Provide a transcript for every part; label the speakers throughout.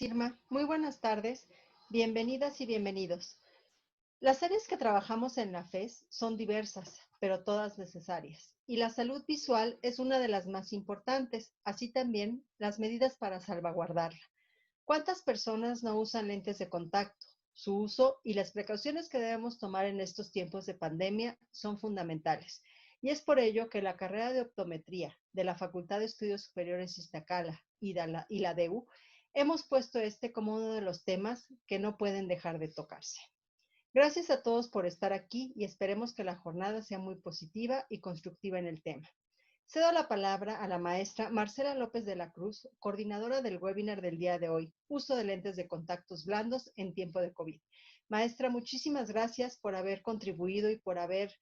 Speaker 1: Irma, muy buenas tardes, bienvenidas y bienvenidos. Las áreas que trabajamos en la FES son diversas, pero todas necesarias, y la salud visual es una de las más importantes, así también las medidas para salvaguardarla. ¿Cuántas personas no usan lentes de contacto? Su uso y las precauciones que debemos tomar en estos tiempos de pandemia son fundamentales. Y es por ello que la carrera de optometría de la Facultad de Estudios Superiores Iztacala y la DEU hemos puesto este como uno de los temas que no pueden dejar de tocarse. Gracias a todos por estar aquí y esperemos que la jornada sea muy positiva y constructiva en el tema. Cedo la palabra a la maestra Marcela López de la Cruz, coordinadora del webinar del día de hoy, uso de lentes de contactos blandos en tiempo de COVID. Maestra, muchísimas gracias por haber contribuido y por haber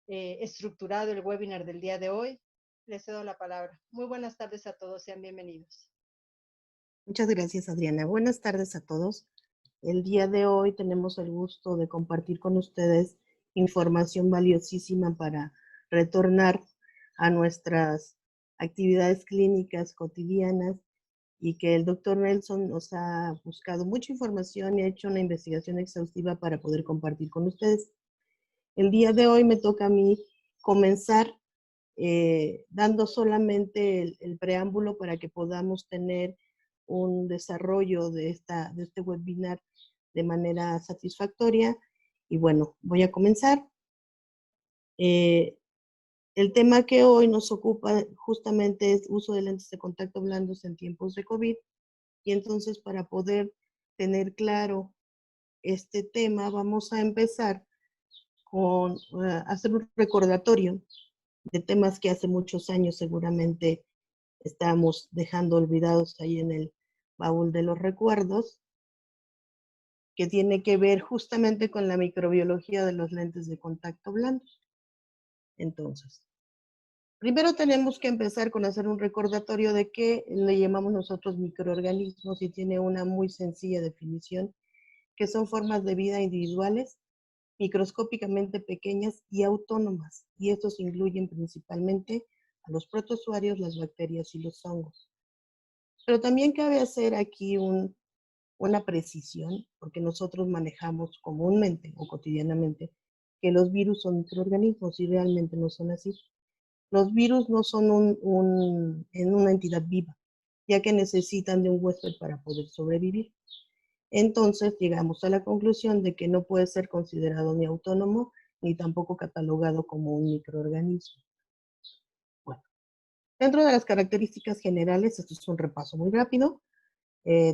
Speaker 1: estructurado el webinar del día de hoy. Le cedo la palabra. Muy buenas tardes a todos, sean bienvenidos.
Speaker 2: Muchas gracias, Adriana. Buenas tardes a todos. El día de hoy tenemos el gusto de compartir con ustedes información valiosísima para retornar a nuestras actividades clínicas cotidianas y que el doctor Nelson nos ha buscado mucha información y ha hecho una investigación exhaustiva para poder compartir con ustedes. El día de hoy me toca a mí comenzar dando solamente el preámbulo para que podamos tener un desarrollo de este webinar de manera satisfactoria. Y bueno, voy a comenzar. El tema que hoy nos ocupa justamente es uso de lentes de contacto blandos en tiempos de COVID. Y entonces, para poder tener claro este tema, vamos a empezar con hacer un recordatorio de temas que hace muchos años seguramente estamos dejando olvidados ahí en el baúl de los recuerdos, que tiene que ver justamente con la microbiología de los lentes de contacto blandos. Entonces, primero tenemos que empezar con hacer un recordatorio de qué le llamamos nosotros microorganismos y tiene una muy sencilla definición, que son formas de vida individuales, microscópicamente pequeñas y autónomas, y estos incluyen principalmente a los protozoarios, las bacterias y los hongos. Pero también cabe hacer aquí una precisión, porque nosotros manejamos comúnmente o cotidianamente que los virus son microorganismos y realmente no son así. Los virus no son en una entidad viva, ya que necesitan de un huésped para poder sobrevivir. Entonces llegamos a la conclusión de que no puede ser considerado ni autónomo ni tampoco catalogado como un microorganismo. Bueno, dentro de las características generales, esto es un repaso muy rápido.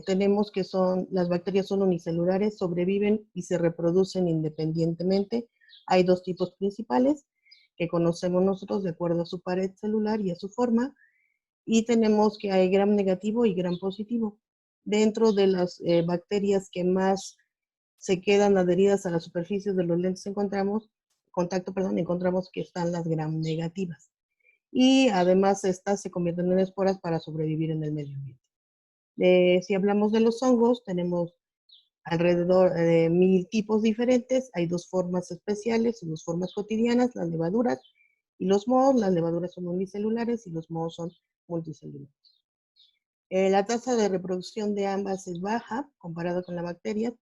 Speaker 2: Tenemos que las bacterias son unicelulares, sobreviven y se reproducen independientemente. Hay dos tipos principales que conocemos nosotros de acuerdo a su pared celular y a su forma. Y tenemos que hay gram negativo y gram positivo. Dentro de las bacterias que más se quedan adheridas a la superficie de los lentes encontramos que están las gram negativas. Y además estas se convierten en esporas para sobrevivir en el medio ambiente. Si hablamos de los hongos, tenemos alrededor de 1000 tipos diferentes. Hay dos formas especiales y dos formas cotidianas, las levaduras y los mohos. Las levaduras son unicelulares y los mohos son multicelulares. La tasa de reproducción de ambas es baja comparado con la bacteria.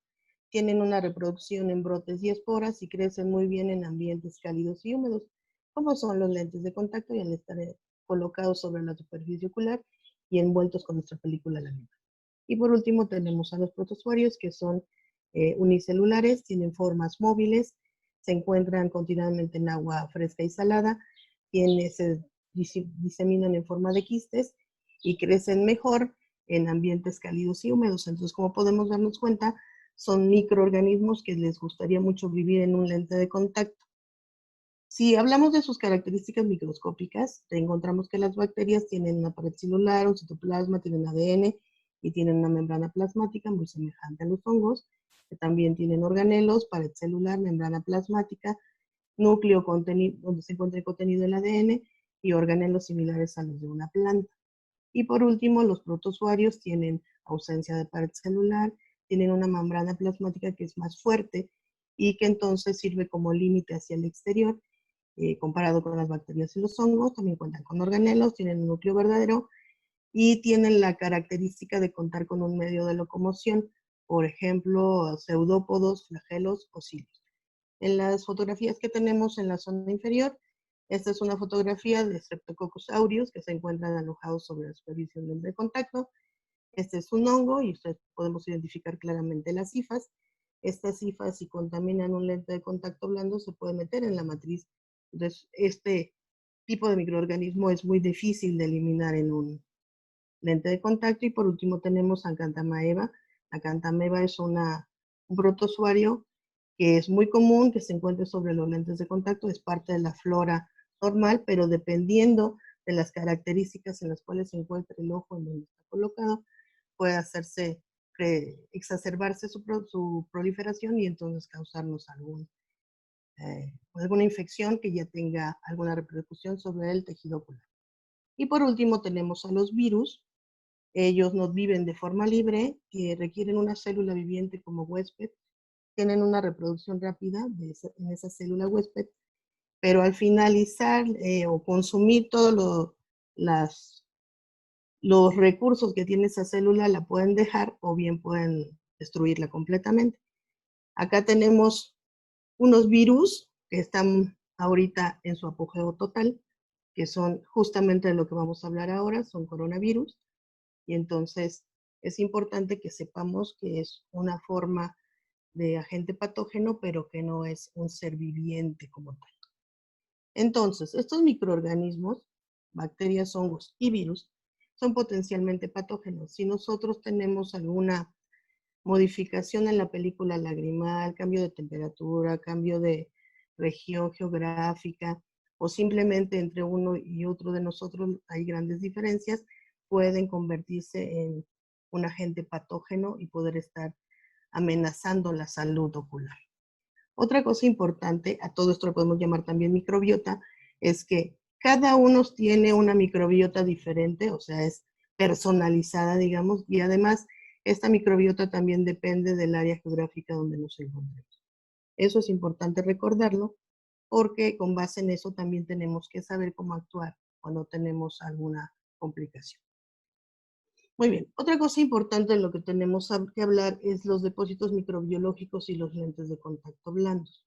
Speaker 2: Tienen una reproducción en brotes y esporas y crecen muy bien en ambientes cálidos y húmedos, como son los lentes de contacto y al estar colocados sobre la superficie ocular y envueltos con nuestra película laminada. Y por último tenemos a los protozoarios, que son unicelulares, tienen formas móviles, se encuentran continuamente en agua fresca y salada, se diseminan en forma de quistes y crecen mejor en ambientes cálidos y húmedos. Entonces, como podemos darnos cuenta, son microorganismos que les gustaría mucho vivir en un lente de contacto. Si hablamos de sus características microscópicas, encontramos que las bacterias tienen una pared celular, un citoplasma, tienen ADN y tienen una membrana plasmática muy semejante a los hongos, que también tienen organelos, pared celular, membrana plasmática, núcleo donde se encuentra el contenido del ADN y organelos similares a los de una planta. Y por último, los protozoarios tienen ausencia de pared celular, tienen una membrana plasmática que es más fuerte y que entonces sirve como límite hacia el exterior. Comparado con las bacterias y los hongos, también cuentan con organelos, tienen un núcleo verdadero y tienen la característica de contar con un medio de locomoción, por ejemplo, pseudópodos, flagelos o cilios. En las fotografías que tenemos en la zona inferior, esta es una fotografía de Streptococcus aureus que se encuentran alojados sobre la superficie de un lente de contacto. Este es un hongo y ustedes podemos identificar claramente las hifas. Estas hifas, si contaminan un lente de contacto blando, se puede meter en la matriz. Entonces, este tipo de microorganismo es muy difícil de eliminar en un lente de contacto. Y por último tenemos Acanthamoeba. Acanthamoeba es un protozoario que es muy común que se encuentre sobre los lentes de contacto, es parte de la flora normal, pero dependiendo de las características en las cuales se encuentra el ojo en donde está colocado, puede hacerse exacerbarse su proliferación y entonces causarnos alguna infección que ya tenga alguna repercusión sobre el tejido ocular. Y por último tenemos a los virus. Ellos no viven de forma libre, requieren una célula viviente como huésped, tienen una reproducción rápida en esa célula huésped, pero al finalizar o consumir todos los recursos que tiene esa célula, la pueden dejar o bien pueden destruirla completamente. Acá tenemos unos virus que están ahorita en su apogeo total, que son justamente de lo que vamos a hablar ahora, son coronavirus. Y entonces es importante que sepamos que es una forma de agente patógeno, pero que no es un ser viviente como tal. Entonces, estos microorganismos, bacterias, hongos y virus, son potencialmente patógenos. Si nosotros tenemos alguna modificación en la película lagrimal, cambio de temperatura, cambio de región geográfica, o simplemente entre uno y otro de nosotros hay grandes diferencias, pueden convertirse en un agente patógeno y poder estar amenazando la salud ocular. Otra cosa importante, a todo esto lo podemos llamar también microbiota, es que cada uno tiene una microbiota diferente, o sea, es personalizada, digamos, y además esta microbiota también depende del área geográfica donde nos encontremos. Eso es importante recordarlo, porque con base en eso también tenemos que saber cómo actuar cuando tenemos alguna complicación. Muy bien, otra cosa importante de lo que tenemos que hablar es los depósitos microbiológicos y los lentes de contacto blandos.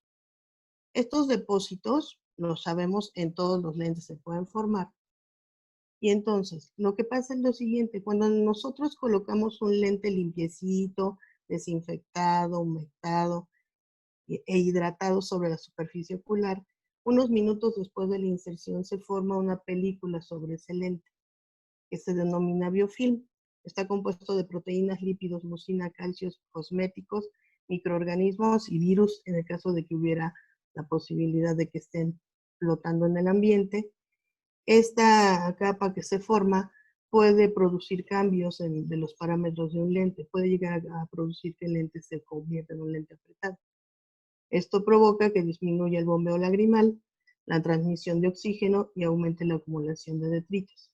Speaker 2: Estos depósitos, lo sabemos, en todos los lentes se pueden formar. Y entonces, lo que pasa es lo siguiente, cuando nosotros colocamos un lente limpiecito, desinfectado, humectado e hidratado sobre la superficie ocular, unos minutos después de la inserción se forma una película sobre ese lente, que se denomina biofilm. Está compuesto de proteínas, lípidos, mucina, calcios, cosméticos, microorganismos y virus, en el caso de que hubiera la posibilidad de que estén flotando en el ambiente. Esta capa que se forma puede producir cambios de los parámetros de un lente, puede llegar a producir que el lente se convierta en un lente apretado. Esto provoca que disminuya el bombeo lagrimal, la transmisión de oxígeno y aumente la acumulación de detritos.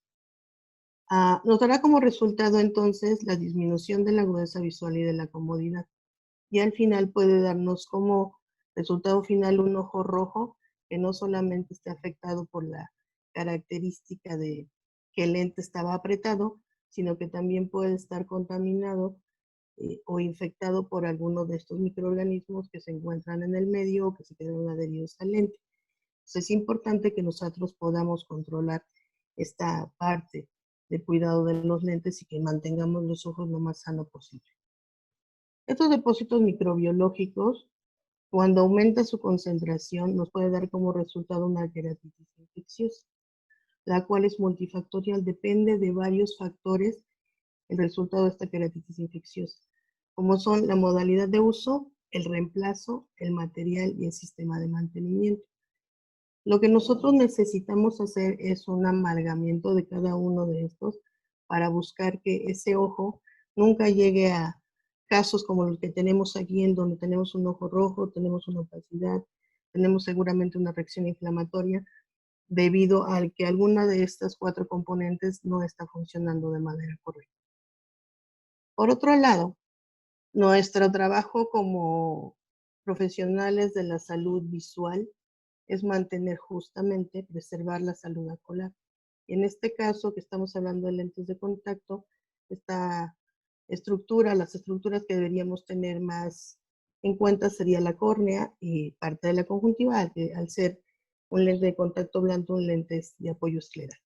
Speaker 2: Nos dará como resultado entonces la disminución de la agudeza visual y de la comodidad. Y al final puede darnos como resultado final un ojo rojo que no solamente esté afectado por la característica de que el lente estaba apretado, sino que también puede estar contaminado o infectado por alguno de estos microorganismos que se encuentran en el medio o que se quedan adheridos al lente. Entonces es importante que nosotros podamos controlar esta parte de cuidado de los lentes y que mantengamos los ojos lo más sano posible. Estos depósitos microbiológicos, cuando aumenta su concentración, nos puede dar como resultado una queratitis infecciosa, la cual es multifactorial, depende de varios factores el resultado de esta queratitis infecciosa, como son la modalidad de uso, el reemplazo, el material y el sistema de mantenimiento. Lo que nosotros necesitamos hacer es un amalgamiento de cada uno de estos para buscar que ese ojo nunca llegue a casos como los que tenemos aquí, en donde tenemos un ojo rojo, tenemos una opacidad, tenemos seguramente una reacción inflamatoria debido al que alguna de estas 4 componentes no está funcionando de manera correcta. Por otro lado, nuestro trabajo como profesionales de la salud visual es mantener justamente, preservar la salud ocular. Y en este caso, que estamos hablando de lentes de contacto, esta estructura, las estructuras que deberíamos tener más en cuenta sería la córnea y parte de la conjuntiva, que al ser un lente de contacto blando, un lente de apoyo escleral.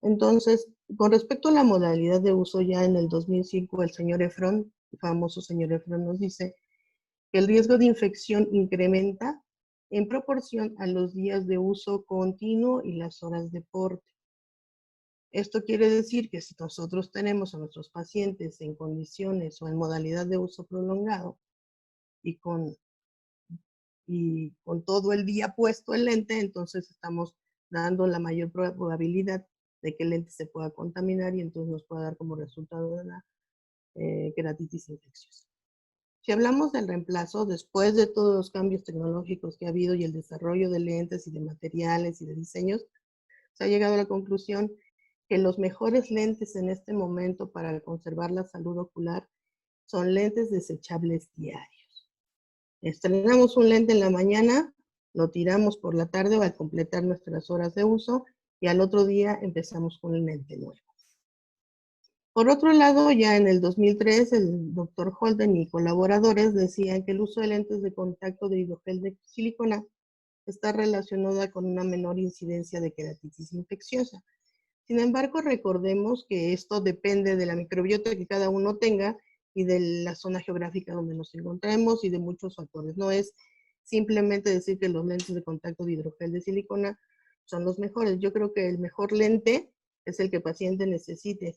Speaker 2: Entonces, con respecto a la modalidad de uso, ya en el 2005 el señor Efron, el famoso señor Efron, nos dice que el riesgo de infección incrementa en proporción a los días de uso continuo y las horas de porte. Esto quiere decir que si nosotros tenemos a nuestros pacientes en condiciones o en modalidad de uso prolongado y con todo el día puesto el lente, entonces estamos dando la mayor probabilidad de que el lente se pueda contaminar y entonces nos pueda dar como resultado de la queratitis infecciosa. Si hablamos del reemplazo, después de todos los cambios tecnológicos que ha habido y el desarrollo de lentes y de materiales y de diseños, se ha llegado a la conclusión que los mejores lentes en este momento para conservar la salud ocular son lentes desechables diarios. Estrenamos un lente en la mañana, lo tiramos por la tarde al completar nuestras horas de uso y al otro día empezamos con el lente nuevo. Por otro lado, ya en el 2003, el doctor Holden y colaboradores decían que el uso de lentes de contacto de hidrogel de silicona está relacionada con una menor incidencia de queratitis infecciosa. Sin embargo, recordemos que esto depende de la microbiota que cada uno tenga y de la zona geográfica donde nos encontremos y de muchos factores. No es simplemente decir que los lentes de contacto de hidrogel de silicona son los mejores. Yo creo que el mejor lente es el que el paciente necesite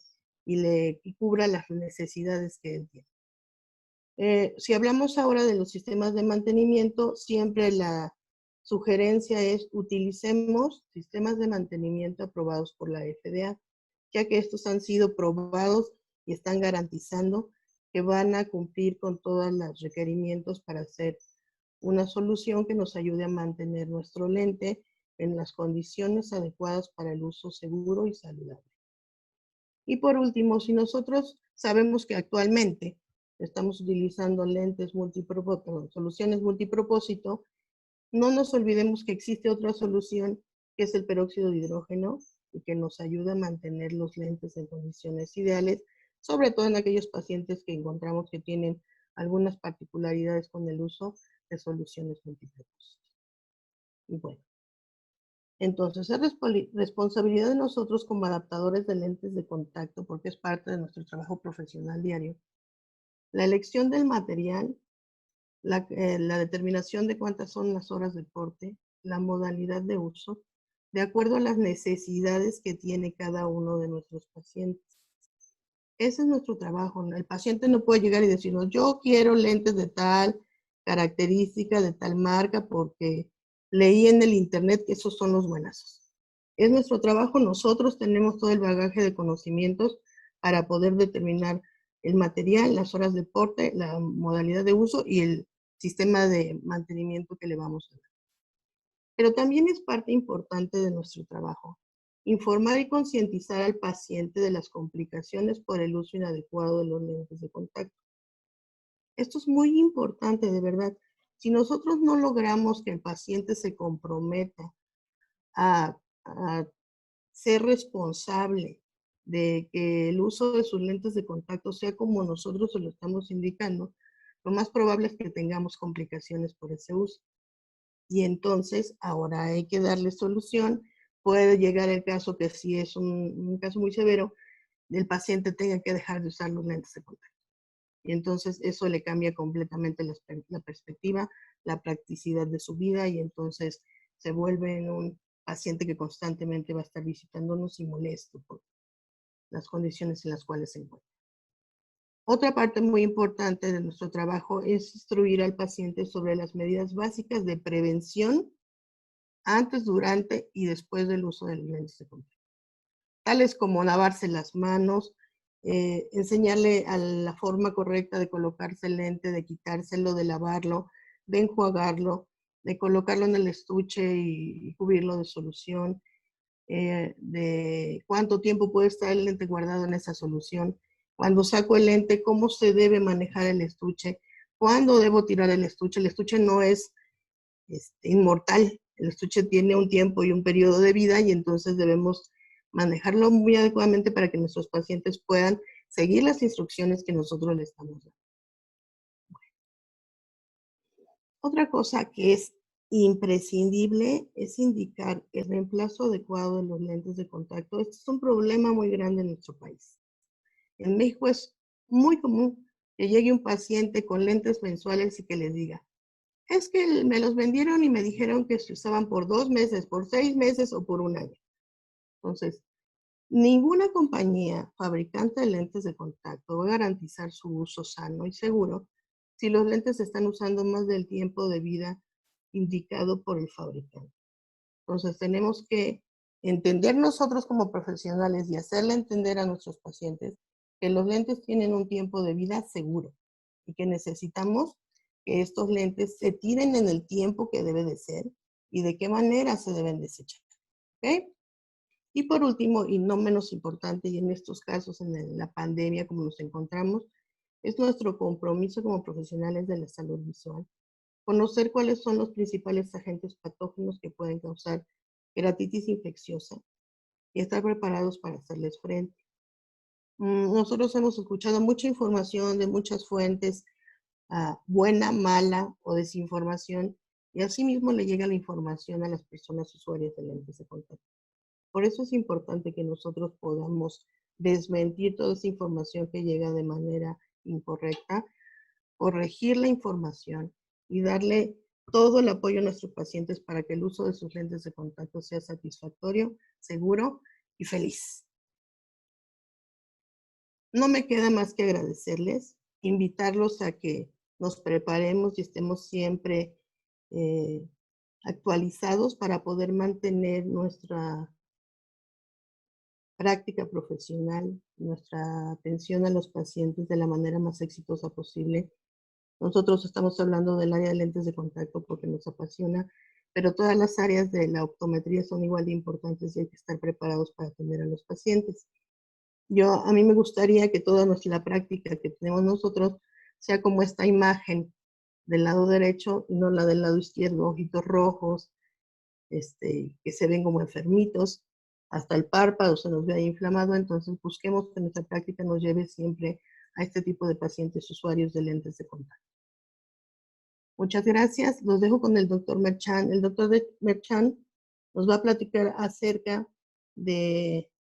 Speaker 2: y cubra las necesidades que él tiene. Si hablamos ahora de los sistemas de mantenimiento, siempre la sugerencia es utilicemos sistemas de mantenimiento aprobados por la FDA, ya que estos han sido probados y están garantizando que van a cumplir con todos los requerimientos para hacer una solución que nos ayude a mantener nuestro lente en las condiciones adecuadas para el uso seguro y saludable. Y por último, si nosotros sabemos que actualmente estamos utilizando soluciones multipropósito, no nos olvidemos que existe otra solución que es el peróxido de hidrógeno y que nos ayuda a mantener los lentes en condiciones ideales, sobre todo en aquellos pacientes que encontramos que tienen algunas particularidades con el uso de soluciones multipropósito. Y bueno, entonces es responsabilidad de nosotros como adaptadores de lentes de contacto, porque es parte de nuestro trabajo profesional diario, la elección del material, la determinación de cuántas son las horas de porte, la modalidad de uso, de acuerdo a las necesidades que tiene cada uno de nuestros pacientes. Ese es nuestro trabajo, ¿no? El paciente no puede llegar y decirnos, yo quiero lentes de tal característica, de tal marca, porque leí en el internet que esos son los buenazos. Es nuestro trabajo, nosotros tenemos todo el bagaje de conocimientos para poder determinar el material, las horas de porte, la modalidad de uso y el sistema de mantenimiento que le vamos a dar. Pero también es parte importante de nuestro trabajo informar y concientizar al paciente de las complicaciones por el uso inadecuado de los lentes de contacto. Esto es muy importante, de verdad. Si nosotros no logramos que el paciente se comprometa a ser responsable de que el uso de sus lentes de contacto sea como nosotros se lo estamos indicando, lo más probable es que tengamos complicaciones por ese uso. Y entonces ahora hay que darle solución. Puede llegar el caso que si es un caso muy severo, el paciente tenga que dejar de usar los lentes de contacto. Y entonces eso le cambia completamente la perspectiva, la practicidad de su vida y entonces se vuelve en un paciente que constantemente va a estar visitándonos y molesto por las condiciones en las cuales se encuentra. Otra parte muy importante de nuestro trabajo es instruir al paciente sobre las medidas básicas de prevención antes, durante y después del uso del lentes de contacto, tales como lavarse las manos, enseñarle a la forma correcta de colocarse el lente, de quitárselo, de lavarlo, de enjuagarlo, de colocarlo en el estuche y cubrirlo de solución, de cuánto tiempo puede estar el lente guardado en esa solución, cuando saco el lente, cómo se debe manejar el estuche, cuándo debo tirar el estuche. El estuche no es inmortal, el estuche tiene un tiempo y un periodo de vida y entonces debemos manejarlo muy adecuadamente para que nuestros pacientes puedan seguir las instrucciones que nosotros les estamos dando. Otra cosa que es imprescindible es indicar el reemplazo adecuado de los lentes de contacto. Este es un problema muy grande en nuestro país. En México es muy común que llegue un paciente con lentes mensuales y que les diga, es que me los vendieron y me dijeron que se usaban por 2 meses, por 6 meses o por 1 año. Entonces, ninguna compañía fabricante de lentes de contacto va a garantizar su uso sano y seguro si los lentes se están usando más del tiempo de vida indicado por el fabricante. Entonces, tenemos que entender nosotros como profesionales y hacerle entender a nuestros pacientes que los lentes tienen un tiempo de vida seguro y que necesitamos que estos lentes se tiren en el tiempo que debe de ser y de qué manera se deben desechar. ¿Ok? Y por último, y no menos importante, y en estos casos, en la pandemia como nos encontramos, es nuestro compromiso como profesionales de la salud visual, conocer cuáles son los principales agentes patógenos que pueden causar queratitis infecciosa y estar preparados para hacerles frente. Nosotros hemos escuchado mucha información de muchas fuentes, buena, mala o desinformación, y asimismo le llega la información a las personas usuarias de lentes de contacto. Por eso es importante que nosotros podamos desmentir toda esa información que llega de manera incorrecta, corregir la información y darle todo el apoyo a nuestros pacientes para que el uso de sus lentes de contacto sea satisfactorio, seguro y feliz. No me queda más que agradecerles, invitarlos a que nos preparemos y estemos siempre actualizados para poder mantener nuestra práctica profesional, nuestra atención a los pacientes de la manera más exitosa posible. Nosotros estamos hablando del área de lentes de contacto porque nos apasiona, pero todas las áreas de la optometría son igual de importantes y hay que estar preparados para atender a los pacientes. A mí me gustaría que toda la práctica que tenemos nosotros sea como esta imagen del lado derecho y no la del lado izquierdo, ojitos rojos, que se ven como enfermitos, hasta el párpado se nos ve inflamado. Entonces busquemos que nuestra práctica nos lleve siempre a este tipo de pacientes usuarios de lentes de contacto. Muchas gracias. Los dejo con el doctor Merchan. El doctor Merchan nos va a platicar acerca de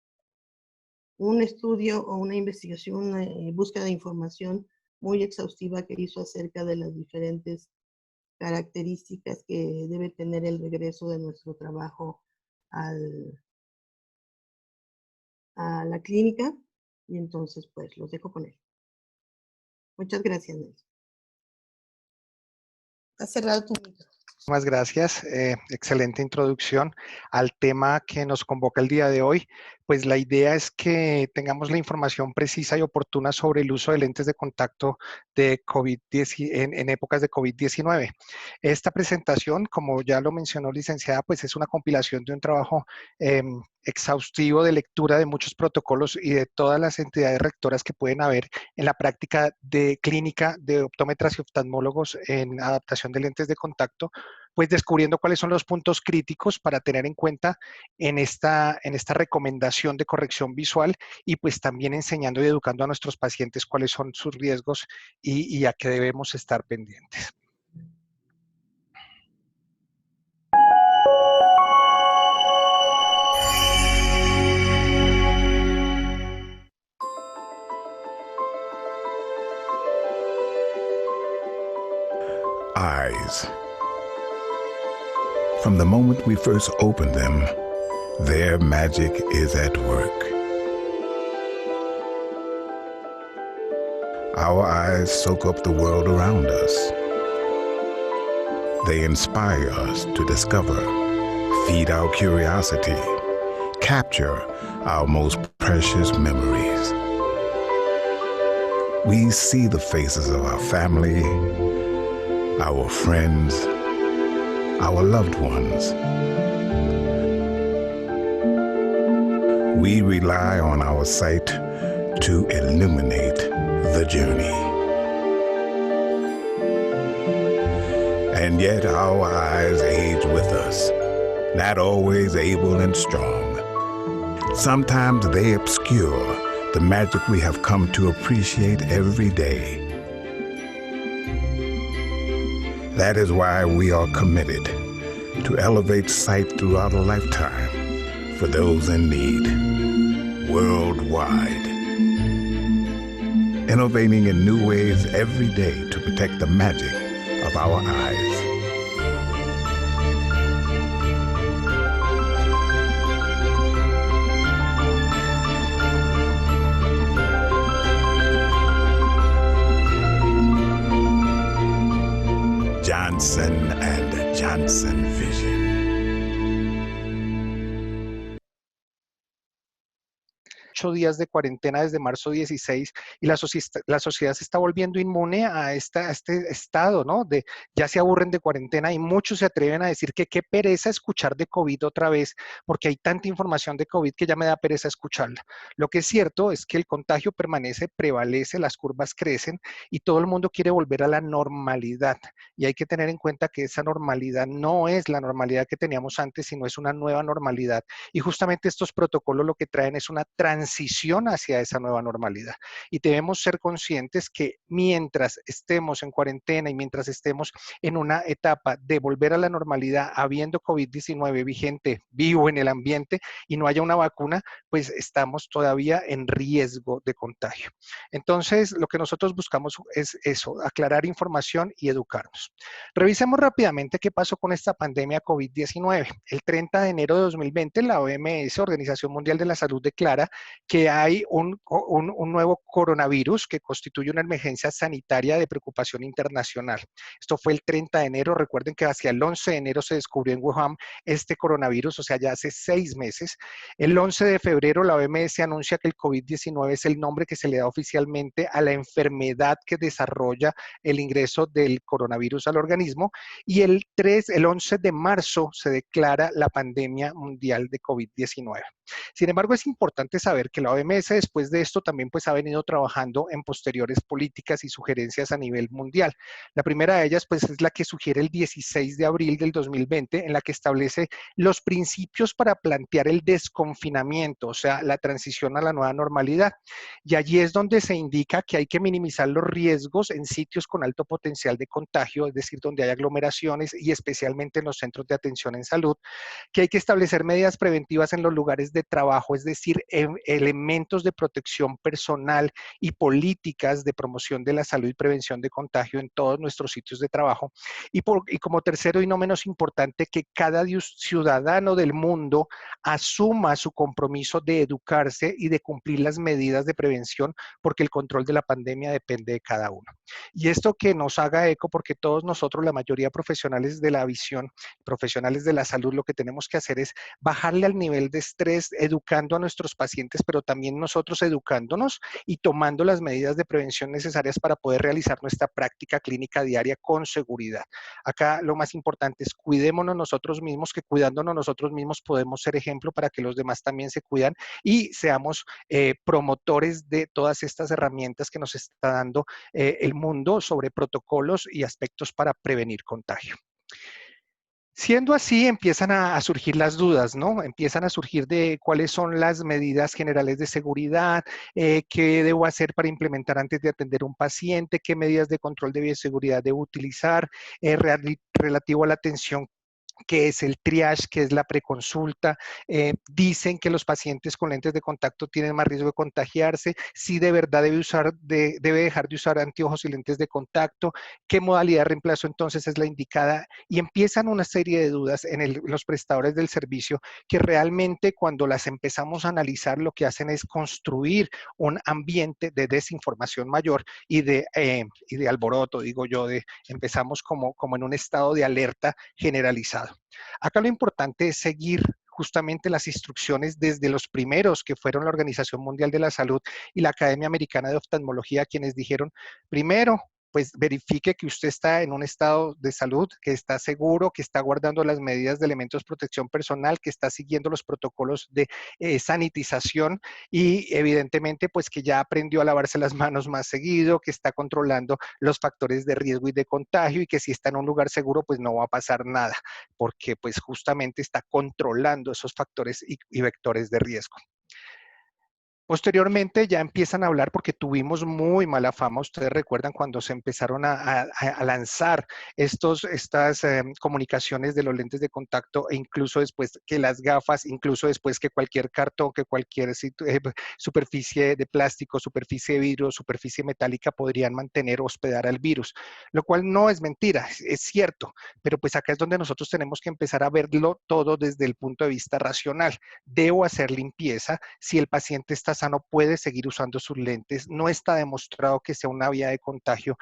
Speaker 2: un estudio o una investigación, una búsqueda de información muy exhaustiva que hizo acerca de las diferentes características que debe tener el regreso de nuestro trabajo a la clínica. Y entonces, pues, los dejo con él. Muchas gracias, Nelson. Has cerrado tu micro.
Speaker 3: Muchas gracias. Excelente introducción al tema que nos convoca el día de hoy. Pues la idea es que tengamos la información precisa y oportuna sobre el uso de lentes de contacto de en épocas de COVID-19. Esta presentación, como ya lo mencionó licenciada, pues es una compilación de un trabajo exhaustivo de lectura de muchos protocolos y de todas las entidades rectoras que pueden haber en la práctica de clínica de optómetras y oftalmólogos en adaptación de lentes de contacto, pues descubriendo cuáles son los puntos críticos para tener en cuenta en esta recomendación de corrección visual y pues también enseñando y educando a nuestros pacientes cuáles son sus riesgos y a qué debemos estar pendientes.
Speaker 4: Eyes. From the moment we first open them, their magic is at work. Our eyes soak up the world around us. They inspire us to discover, feed our curiosity, capture our most precious memories. We see the faces of our family, our friends, our loved ones. We rely on our sight to illuminate the journey. And yet our eyes age with us, not always able and strong. Sometimes they obscure the magic we have come to appreciate every day. That is why we are committed to elevate sight throughout a lifetime for those in need, worldwide. Innovating in new ways every day to protect the magic of our eyes. Johnson & Johnson Vision.
Speaker 3: 8 días de cuarentena desde marzo 16 y la sociedad se está volviendo inmune a este estado, ¿no? Ya se aburren de cuarentena y muchos se atreven a decir que qué pereza escuchar de COVID otra vez, porque hay tanta información de COVID que ya me da pereza escucharla. Lo que es cierto es que el contagio permanece, prevalece, las curvas crecen y todo el mundo quiere volver a la normalidad. Y hay que tener en cuenta que esa normalidad no es la normalidad que teníamos antes, sino es una nueva normalidad. Y justamente estos protocolos lo que traen es una transición hacia esa nueva normalidad. Y debemos ser conscientes que mientras estemos en cuarentena y mientras estemos en una etapa de volver a la normalidad, habiendo COVID-19 vigente, vivo en el ambiente y no haya una vacuna, pues estamos todavía en riesgo de contagio. Entonces, lo que nosotros buscamos es eso, aclarar información y educarnos. Revisemos rápidamente qué pasó con esta pandemia COVID-19. El 30 de enero de 2020, la OMS, Organización Mundial de la Salud, declara que hay un nuevo coronavirus que constituye una emergencia sanitaria de preocupación internacional. Esto fue el 30 de enero. Recuerden que hacia el 11 de enero se descubrió en Wuhan este coronavirus, o sea, ya hace 6 meses. El 11 de febrero la OMS anuncia que el COVID-19 es el nombre que se le da oficialmente a la enfermedad que desarrolla el ingreso del coronavirus al organismo. Y el 11 de marzo se declara la pandemia mundial de COVID-19. Sin embargo, es importante saber que la OMS después de esto también pues ha venido trabajando en posteriores políticas y sugerencias a nivel mundial. La primera de ellas pues es la que sugiere el 16 de abril del 2020, en la que establece los principios para plantear el desconfinamiento, o sea, la transición a la nueva normalidad. Y allí es donde se indica que hay que minimizar los riesgos en sitios con alto potencial de contagio, es decir, donde hay aglomeraciones y especialmente en los centros de atención en salud, que hay que establecer medidas preventivas en los lugares de trabajo, es decir, elementos de protección personal y políticas de promoción de la salud y prevención de contagio en todos nuestros sitios de trabajo. Y como tercero y no menos importante, que cada ciudadano del mundo asuma su compromiso de educarse y de cumplir las medidas de prevención, porque el control de la pandemia depende de cada uno. Y esto que nos haga eco, porque todos nosotros, la mayoría profesionales de la visión, profesionales de la salud, lo que tenemos que hacer es bajarle al nivel de estrés, educando a nuestros pacientes, pero también nosotros educándonos y tomando las medidas de prevención necesarias para poder realizar nuestra práctica clínica diaria con seguridad. Acá lo más importante es cuidémonos nosotros mismos, que cuidándonos nosotros mismos podemos ser ejemplo para que los demás también se cuidan y seamos promotores de todas estas herramientas que nos está dando el mundo sobre protocolos y aspectos para prevenir contagio. Siendo así, empiezan a surgir las dudas, ¿no? Empiezan a surgir de cuáles son las medidas generales de seguridad, qué debo hacer para implementar antes de atender a un paciente, qué medidas de control de bioseguridad debo utilizar, relativo a la atención, qué es el triage, qué es la preconsulta. Dicen que los pacientes con lentes de contacto tienen más riesgo de contagiarse, si de verdad debe dejar de usar anteojos y lentes de contacto, qué modalidad de reemplazo entonces es la indicada, y empiezan una serie de dudas en los prestadores del servicio que realmente cuando las empezamos a analizar lo que hacen es construir un ambiente de desinformación mayor y de alboroto, digo yo, empezamos como en un estado de alerta generalizado. Acá lo importante es seguir justamente las instrucciones desde los primeros, que fueron la Organización Mundial de la Salud y la Academia Americana de Oftalmología, quienes dijeron, primero, pues verifique que usted está en un estado de salud, que está seguro, que está guardando las medidas de elementos de protección personal, que está siguiendo los protocolos de sanitización y evidentemente pues que ya aprendió a lavarse las manos más seguido, que está controlando los factores de riesgo y de contagio y que si está en un lugar seguro pues no va a pasar nada, porque pues justamente está controlando esos factores y vectores de riesgo. Posteriormente ya empiezan a hablar porque tuvimos muy mala fama. Ustedes recuerdan cuando se empezaron a lanzar estas comunicaciones de los lentes de contacto e incluso después que las gafas, incluso después que cualquier cartón, que cualquier superficie de plástico, superficie de vidrio, superficie metálica podrían mantener o hospedar al virus, lo cual no es mentira, es cierto, pero pues acá es donde nosotros tenemos que empezar a verlo todo desde el punto de vista racional. Debo hacer limpieza. Si el paciente está sano, puede seguir usando sus lentes. No está demostrado que sea una vía de contagio.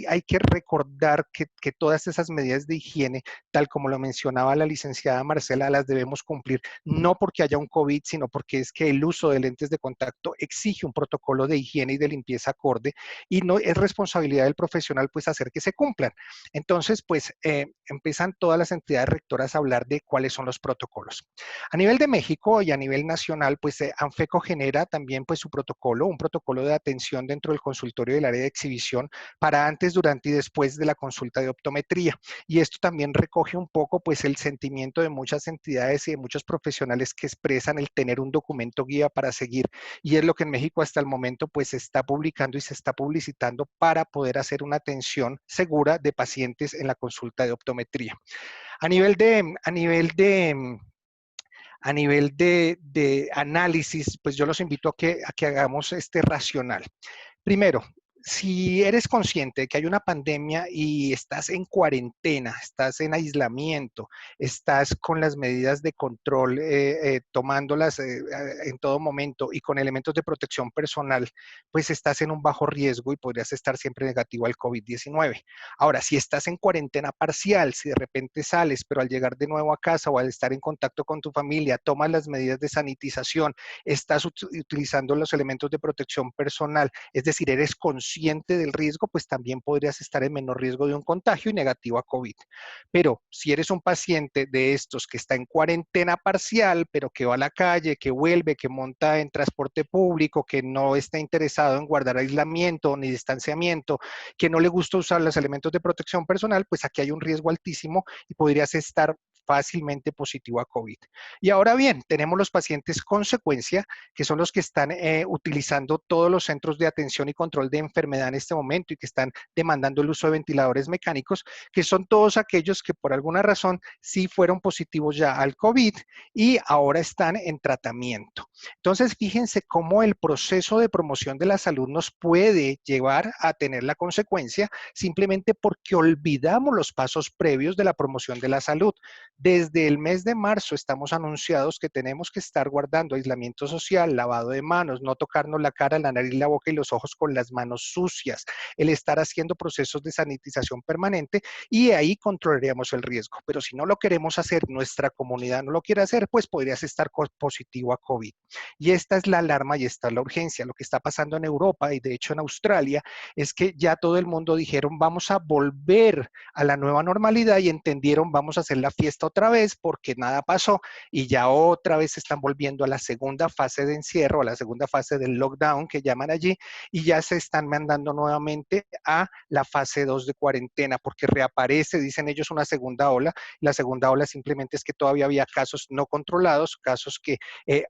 Speaker 3: Hay que recordar que todas esas medidas de higiene, tal como lo mencionaba la licenciada Marcela, las debemos cumplir, no porque haya un COVID, sino porque es que el uso de lentes de contacto exige un protocolo de higiene y de limpieza acorde, y no es responsabilidad del profesional pues hacer que se cumplan. Entonces, pues empiezan todas las entidades rectoras a hablar de cuáles son los protocolos. A nivel de México y a nivel nacional, pues ANFECO genera también pues su protocolo, un protocolo de atención dentro del consultorio del área de exhibición para antes, durante y después de la consulta de optometría. Y esto también recoge un poco pues el sentimiento de muchas entidades y de muchos profesionales que expresan el tener un documento guía para seguir. Y es lo que en México hasta el momento pues se está publicando y se está publicitando para poder hacer una atención segura de pacientes en la consulta de optometría. A nivel de análisis, pues yo los invito a que hagamos este racional. Primero, si eres consciente de que hay una pandemia y estás en cuarentena, estás en aislamiento, estás con las medidas de control, tomándolas en todo momento y con elementos de protección personal, pues estás en un bajo riesgo y podrías estar siempre negativo al COVID-19. Ahora, si estás en cuarentena parcial, si de repente sales, pero al llegar de nuevo a casa o al estar en contacto con tu familia, tomas las medidas de sanitización, estás utilizando los elementos de protección personal, es decir, eres consciente del riesgo, pues también podrías estar en menor riesgo de un contagio y negativo a COVID. Pero si eres un paciente de estos que está en cuarentena parcial, pero que va a la calle, que vuelve, que monta en transporte público, que no está interesado en guardar aislamiento ni distanciamiento, que no le gusta usar los elementos de protección personal, pues aquí hay un riesgo altísimo y podrías estar fácilmente positivo a COVID. Y ahora bien, tenemos los pacientes con secuencia, que son los que están utilizando todos los centros de atención y control de enfermedad en este momento y que están demandando el uso de ventiladores mecánicos, que son todos aquellos que por alguna razón sí fueron positivos ya al COVID y ahora están en tratamiento. Entonces, fíjense cómo el proceso de promoción de la salud nos puede llevar a tener la consecuencia simplemente porque olvidamos los pasos previos de la promoción de la salud. Desde el mes de marzo estamos anunciados que tenemos que estar guardando aislamiento social, lavado de manos, no tocarnos la cara, la nariz, la boca y los ojos con las manos sucias, el estar haciendo procesos de sanitización permanente y ahí controlaríamos el riesgo. Pero si no lo queremos hacer, nuestra comunidad no lo quiere hacer, pues podrías estar positivo a COVID. Y esta es la alarma y esta es la urgencia. Lo que está pasando en Europa y de hecho en Australia es que ya todo el mundo dijeron vamos a volver a la nueva normalidad y entendieron vamos a hacer la fiesta otra vez porque nada pasó y ya otra vez están volviendo a la segunda fase de encierro, a la segunda fase del lockdown que llaman allí y ya se están mandando nuevamente a la fase 2 de cuarentena porque reaparece, dicen ellos, una segunda ola. La segunda ola simplemente es que todavía había casos no controlados, casos que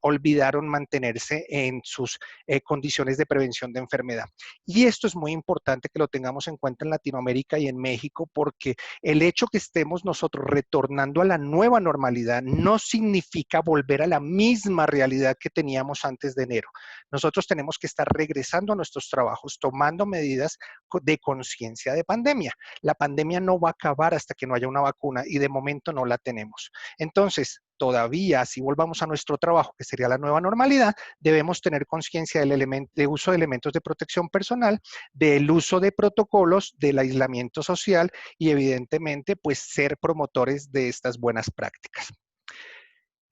Speaker 3: olvidaron mantenerse en sus condiciones de prevención de enfermedad. Y esto es muy importante que lo tengamos en cuenta en Latinoamérica y en México porque el hecho que estemos nosotros retornando a la nueva normalidad no significa volver a la misma realidad que teníamos antes de enero. Nosotros tenemos que estar regresando a nuestros trabajos, tomando medidas de conciencia de pandemia. La pandemia no va a acabar hasta que no haya una vacuna y de momento no la tenemos. Entonces, todavía, si volvamos a nuestro trabajo, que sería la nueva normalidad, debemos tener conciencia del uso de elementos de protección personal, del uso de protocolos, del aislamiento social y evidentemente, pues ser promotores de estas buenas prácticas.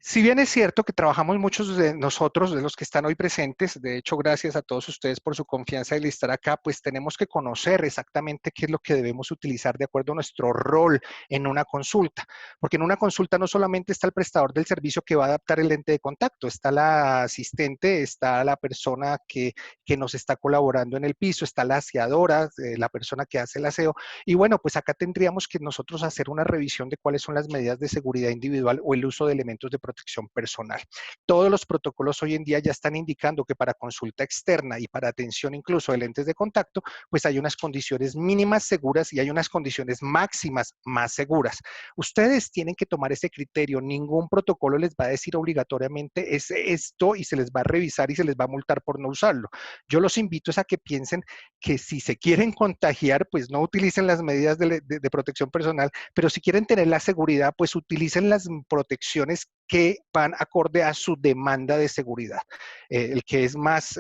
Speaker 3: Si bien es cierto que trabajamos muchos de nosotros, de los que están hoy presentes, de hecho, gracias a todos ustedes por su confianza y estar acá, pues tenemos que conocer exactamente qué es lo que debemos utilizar de acuerdo a nuestro rol en una consulta. Porque en una consulta no solamente está el prestador del servicio que va a adaptar el lente de contacto, está la asistente, está la persona que nos está colaborando en el piso, está la aseadora, la persona que hace el aseo. Y bueno, pues acá tendríamos que nosotros hacer una revisión de cuáles son las medidas de seguridad individual o el uso de elementos de protección personal. Todos los protocolos hoy en día ya están indicando que para consulta externa y para atención incluso de lentes de contacto, pues hay unas condiciones mínimas seguras y hay unas condiciones máximas más seguras. Ustedes tienen que tomar ese criterio. Ningún protocolo les va a decir obligatoriamente es esto y se les va a revisar y se les va a multar por no usarlo. Yo los invito a que piensen que si se quieren contagiar, pues no utilicen las medidas de protección personal, pero si quieren tener la seguridad, pues utilicen las protecciones que van acorde a su demanda de seguridad. El que es más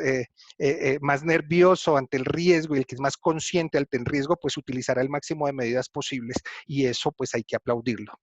Speaker 3: nervioso ante el riesgo y el que es más consciente ante el riesgo, pues utilizará el máximo de medidas posibles y eso pues hay que aplaudirlo.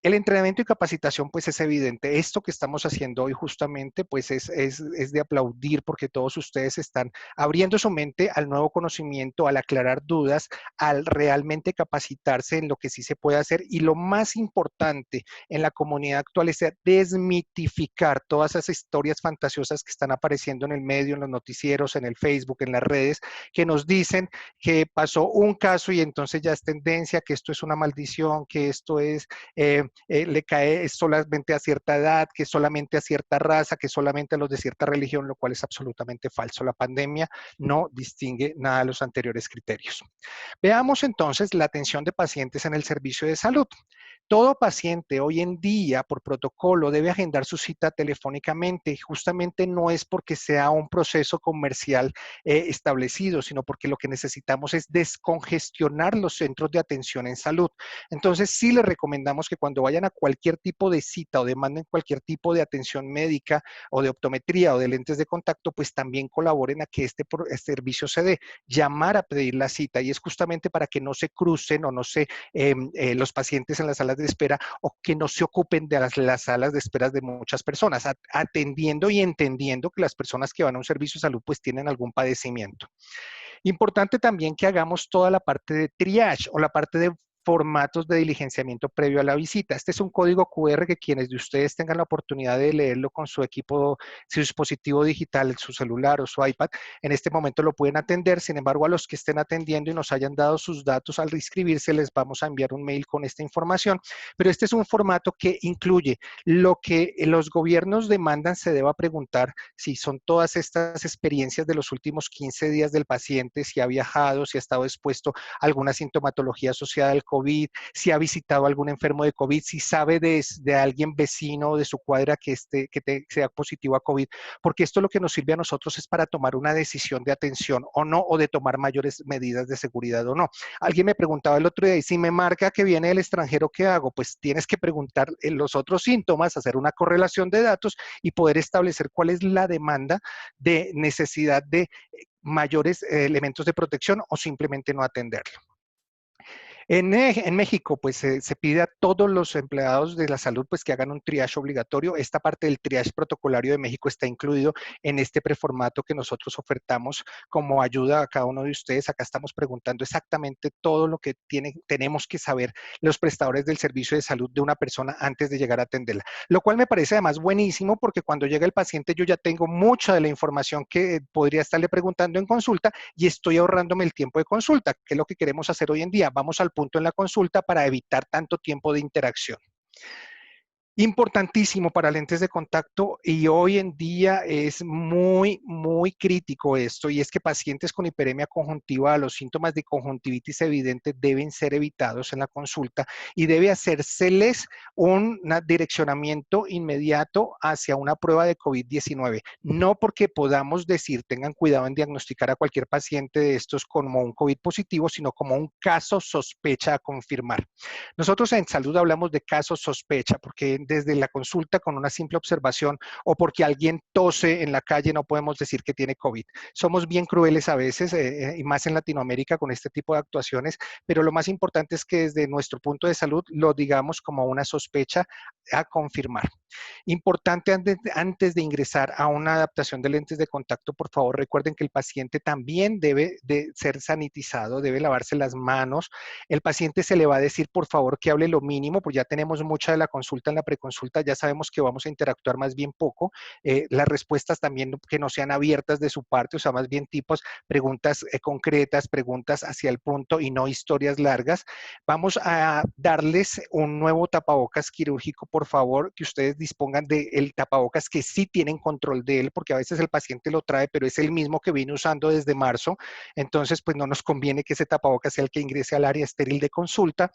Speaker 3: El entrenamiento y capacitación, pues es evidente. Esto que estamos haciendo hoy justamente, pues es de aplaudir porque todos ustedes están abriendo su mente al nuevo conocimiento, al aclarar dudas, al realmente capacitarse en lo que sí se puede hacer. Y lo más importante en la comunidad actual es desmitificar todas esas historias fantasiosas que están apareciendo en el medio, en los noticieros, en el Facebook, en las redes, que nos dicen que pasó un caso y entonces ya es tendencia, que esto es una maldición, que esto es... le cae solamente a cierta edad, que solamente a cierta raza, que solamente a los de cierta religión, lo cual es absolutamente falso. La pandemia no distingue nada de los anteriores criterios. Veamos entonces la atención de pacientes en el servicio de salud. Todo paciente hoy en día, por protocolo, debe agendar su cita telefónicamente. Justamente no es porque sea un proceso comercial establecido, sino porque lo que necesitamos es descongestionar los centros de atención en salud. Entonces, sí les recomendamos que cuando vayan a cualquier tipo de cita o demanden cualquier tipo de atención médica o de optometría o de lentes de contacto, pues también colaboren a que este servicio se dé. Llamar a pedir la cita y es justamente para que no se crucen o no se los pacientes en las salas de espera o que no se ocupen de las salas de espera de muchas personas, atendiendo y entendiendo que las personas que van a un servicio de salud pues tienen algún padecimiento. Importante también que hagamos toda la parte de triage o la parte de formatos de diligenciamiento previo a la visita. Este es un código QR que quienes de ustedes tengan la oportunidad de leerlo con su equipo, su dispositivo digital, su celular o su iPad, en este momento lo pueden atender. Sin embargo, a los que estén atendiendo y nos hayan dado sus datos al inscribirse, les vamos a enviar un mail con esta información. Pero este es un formato que incluye lo que los gobiernos demandan, se deba preguntar si son todas estas experiencias de los últimos 15 días del paciente, si ha viajado, si ha estado expuesto a alguna sintomatología asociada al COVID, si ha visitado a algún enfermo de COVID, si sabe de alguien vecino de su cuadra que sea positivo a COVID, porque esto lo que nos sirve a nosotros es para tomar una decisión de atención o no, o de tomar mayores medidas de seguridad o no. Alguien me preguntaba el otro día, y si me marca que viene del extranjero, ¿qué hago? Pues tienes que preguntar los otros síntomas, hacer una correlación de datos y poder establecer cuál es la demanda de necesidad de mayores elementos de protección o simplemente no atenderlo. En México, pues se pide a todos los empleados de la salud pues que hagan un triage obligatorio. Esta parte del triage protocolario de México está incluido en este preformato que nosotros ofertamos como ayuda a cada uno de ustedes. Acá estamos preguntando exactamente todo lo que tenemos que saber los prestadores del servicio de salud de una persona antes de llegar a atenderla. Lo cual me parece además buenísimo porque cuando llega el paciente yo ya tengo mucha de la información que podría estarle preguntando en consulta y estoy ahorrándome el tiempo de consulta, que es lo que queremos hacer hoy en día. Vamos al punto en la consulta para evitar tanto tiempo de interacción. Importantísimo para lentes de contacto y hoy en día es muy, muy crítico esto y es que pacientes con hiperemia conjuntiva, los síntomas de conjuntivitis evidente deben ser evitados en la consulta y debe hacérseles un direccionamiento inmediato hacia una prueba de COVID-19. No porque podamos decir, tengan cuidado en diagnosticar a cualquier paciente de estos como un COVID positivo, sino como un caso sospecha a confirmar. Nosotros en salud hablamos de casos sospecha porque desde la consulta con una simple observación o porque alguien tose en la calle no podemos decir que tiene COVID. Somos bien crueles a veces y más en Latinoamérica con este tipo de actuaciones, pero lo más importante es que desde nuestro punto de salud lo digamos como una sospecha a confirmar. Importante antes de ingresar a una adaptación de lentes de contacto, por favor recuerden que el paciente también debe de ser sanitizado, debe lavarse las manos. El paciente se le va a decir por favor que hable lo mínimo, pues ya tenemos mucha de la consulta en la preconsulta preconsulta, ya sabemos que vamos a interactuar más bien poco. Las respuestas también que no sean abiertas de su parte, o sea, más bien tipos, preguntas concretas, preguntas hacia el punto y no historias largas. Vamos a darles un nuevo tapabocas quirúrgico, por favor, que ustedes dispongan del tapabocas que sí tienen control de él, porque a veces el paciente lo trae, pero es el mismo que viene usando desde marzo. Entonces, pues no nos conviene que ese tapabocas sea el que ingrese al área estéril de consulta.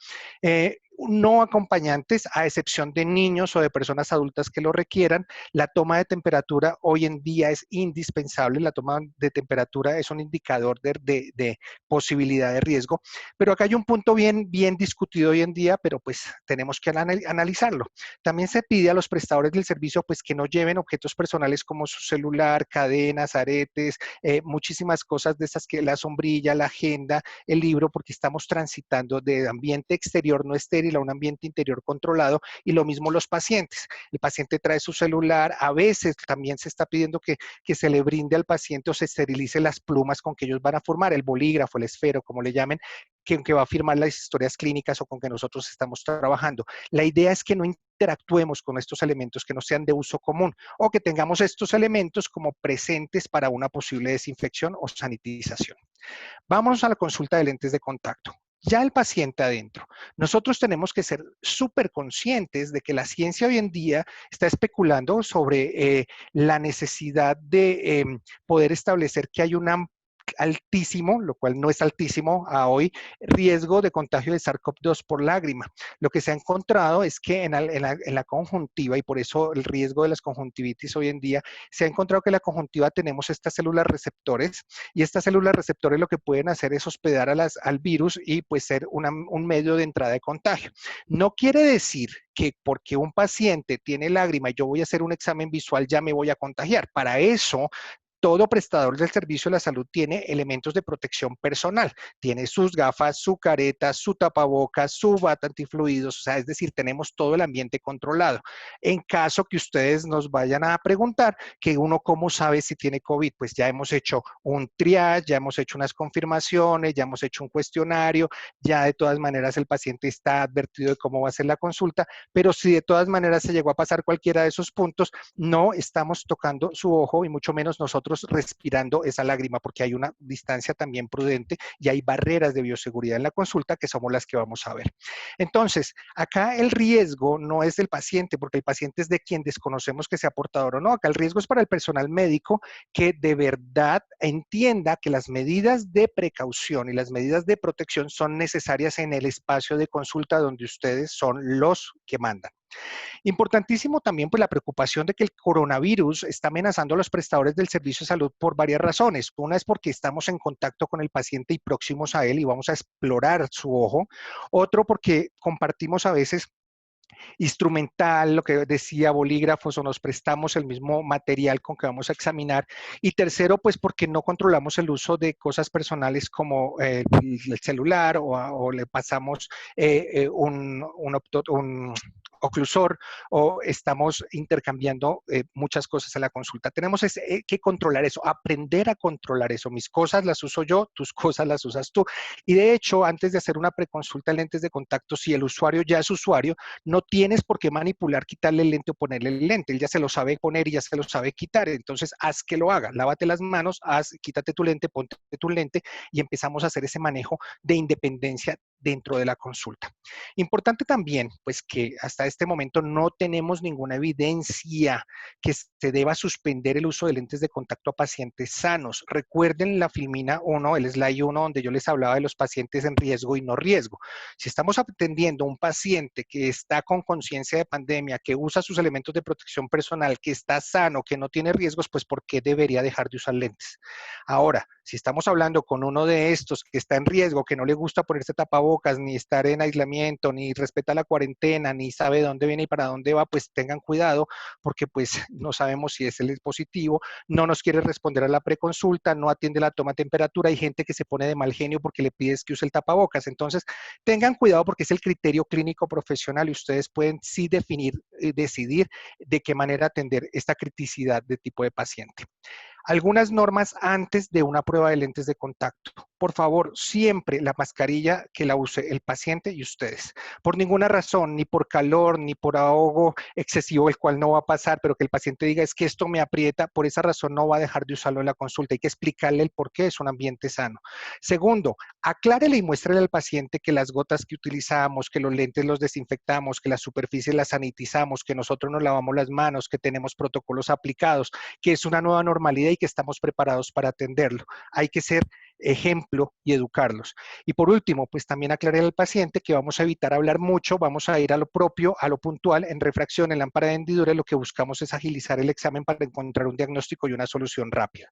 Speaker 3: No acompañantes, a excepción de niños o de personas adultas que lo requieran. La toma de temperatura hoy en día es indispensable. La toma de temperatura es un indicador de posibilidad de riesgo. Pero acá hay un punto bien discutido hoy en día, pero pues tenemos que analizarlo. También se pide a los prestadores del servicio pues que no lleven objetos personales como su celular, cadenas, aretes, muchísimas cosas de esas, que la sombrilla, la agenda, el libro, porque estamos transitando de ambiente exterior no estéril a un ambiente interior controlado, y lo mismo los pacientes. El paciente trae su celular, a veces también se está pidiendo que se le brinde al paciente o se esterilice las plumas con que ellos van a formar, el bolígrafo, el esfero, como le llamen, que va a firmar las historias clínicas o con que nosotros estamos trabajando. La idea es que no interactuemos con estos elementos que no sean de uso común, o que tengamos estos elementos como presentes para una posible desinfección o sanitización. Vámonos a la consulta de lentes de contacto. Ya el paciente adentro. Nosotros tenemos que ser súper conscientes de que la ciencia hoy en día está especulando sobre la necesidad de poder establecer que hay una altísimo, lo cual no es altísimo a hoy, riesgo de contagio de SARS-CoV-2 por lágrima. Lo que se ha encontrado es que en la conjuntiva, y por eso el riesgo de las conjuntivitis hoy en día, se ha encontrado que en la conjuntiva tenemos estas células receptores, y estas células receptores lo que pueden hacer es hospedar al virus y pues ser un medio de entrada de contagio. No quiere decir que porque un paciente tiene lágrima y yo voy a hacer un examen visual ya me voy a contagiar. Para eso, todo prestador del servicio de la salud tiene elementos de protección personal. Tiene sus gafas, su careta, su tapabocas, su bata antifluidos, o sea, es decir, tenemos todo el ambiente controlado. En caso que ustedes nos vayan a preguntar que uno cómo sabe si tiene COVID, pues ya hemos hecho un triage, ya hemos hecho unas confirmaciones, ya hemos hecho un cuestionario, ya de todas maneras el paciente está advertido de cómo va a ser la consulta, pero si de todas maneras se llegó a pasar cualquiera de esos puntos, no estamos tocando su ojo y mucho menos nosotros respirando esa lágrima, porque hay una distancia también prudente y hay barreras de bioseguridad en la consulta que somos las que vamos a ver. Entonces, acá el riesgo no es del paciente, porque el paciente es de quien desconocemos que sea portador o no. Acá el riesgo es para el personal médico que de verdad entienda que las medidas de precaución y las medidas de protección son necesarias en el espacio de consulta donde ustedes son los que mandan. Importantísimo también pues la preocupación de que el coronavirus está amenazando a los prestadores del servicio de salud por varias razones. Una es porque estamos en contacto con el paciente y próximos a él y vamos a explorar su ojo. Otro porque compartimos a veces instrumental, lo que decía, bolígrafos, o nos prestamos el mismo material con que vamos a examinar. Y tercero, pues porque no controlamos el uso de cosas personales como el celular, o le pasamos un oclusor, o estamos intercambiando muchas cosas en la consulta. Tenemos que controlar eso, aprender a controlar eso. Mis cosas las uso yo, tus cosas las usas tú. Y de hecho, antes de hacer una preconsulta en lentes de contacto, si el usuario ya es usuario, no tienes por qué manipular, quitarle el lente o ponerle el lente. Él ya se lo sabe poner y ya se lo sabe quitar. Entonces, haz que lo haga. Lávate las manos, quítate tu lente, ponte tu lente, y empezamos a hacer ese manejo de independencia dentro de la consulta. Importante también, pues que hasta este momento no tenemos ninguna evidencia que se deba suspender el uso de lentes de contacto a pacientes sanos. Recuerden la filmina 1, el slide 1, donde yo les hablaba de los pacientes en riesgo y no riesgo. Si estamos atendiendo a un paciente que está con conciencia de pandemia, que usa sus elementos de protección personal, que está sano, que no tiene riesgos, pues ¿por qué debería dejar de usar lentes? Ahora, si estamos hablando con uno de estos que está en riesgo, que no le gusta ponerse tapabocas, ni estar en aislamiento, ni respeta la cuarentena, ni sabe dónde viene y para dónde va, pues tengan cuidado, porque pues no sabemos si es el positivo, no nos quiere responder a la preconsulta, no atiende la toma de temperatura. Hay gente que se pone de mal genio porque le pides que use el tapabocas. Entonces, tengan cuidado, porque es el criterio clínico profesional y ustedes pueden sí decidir de qué manera atender esta criticidad de tipo de paciente. Algunas normas antes de una prueba de lentes de contacto. Por favor, siempre la mascarilla que la use el paciente y ustedes. Por ninguna razón, ni por calor, ni por ahogo excesivo, el cual no va a pasar, pero que el paciente diga es que esto me aprieta, por esa razón no va a dejar de usarlo en la consulta. Hay que explicarle el por qué es un ambiente sano. Segundo, aclárele y muéstrele al paciente que las gotas que utilizamos, que los lentes los desinfectamos, que las superficies las sanitizamos, que nosotros nos lavamos las manos, que tenemos protocolos aplicados, que es una nueva normalidad y que estamos preparados para atenderlo. Hay que ser ejemplo y educarlos. Y por último, pues también aclarar al paciente que vamos a evitar hablar mucho, vamos a ir a lo propio, a lo puntual, en refracción, en lámpara de hendidura, lo que buscamos es agilizar el examen para encontrar un diagnóstico y una solución rápida.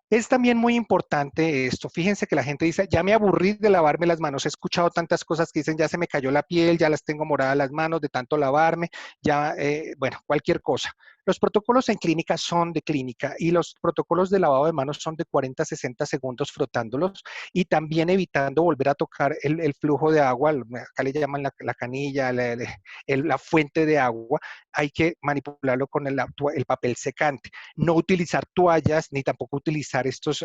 Speaker 3: Es también muy importante esto. Fíjense que la gente dice, ya me aburrí de lavarme las manos. He escuchado tantas cosas que dicen, ya se me cayó la piel, ya las tengo moradas las manos de tanto lavarme, ya, bueno, cualquier cosa. Los protocolos en clínica son de clínica y los protocolos de lavado de manos son de 40 a 60 segundos frotándolos y también evitando volver a tocar el flujo de agua, acá le llaman la canilla, la fuente de agua. Hay que manipularlo con el papel secante. No utilizar toallas ni tampoco utilizar estos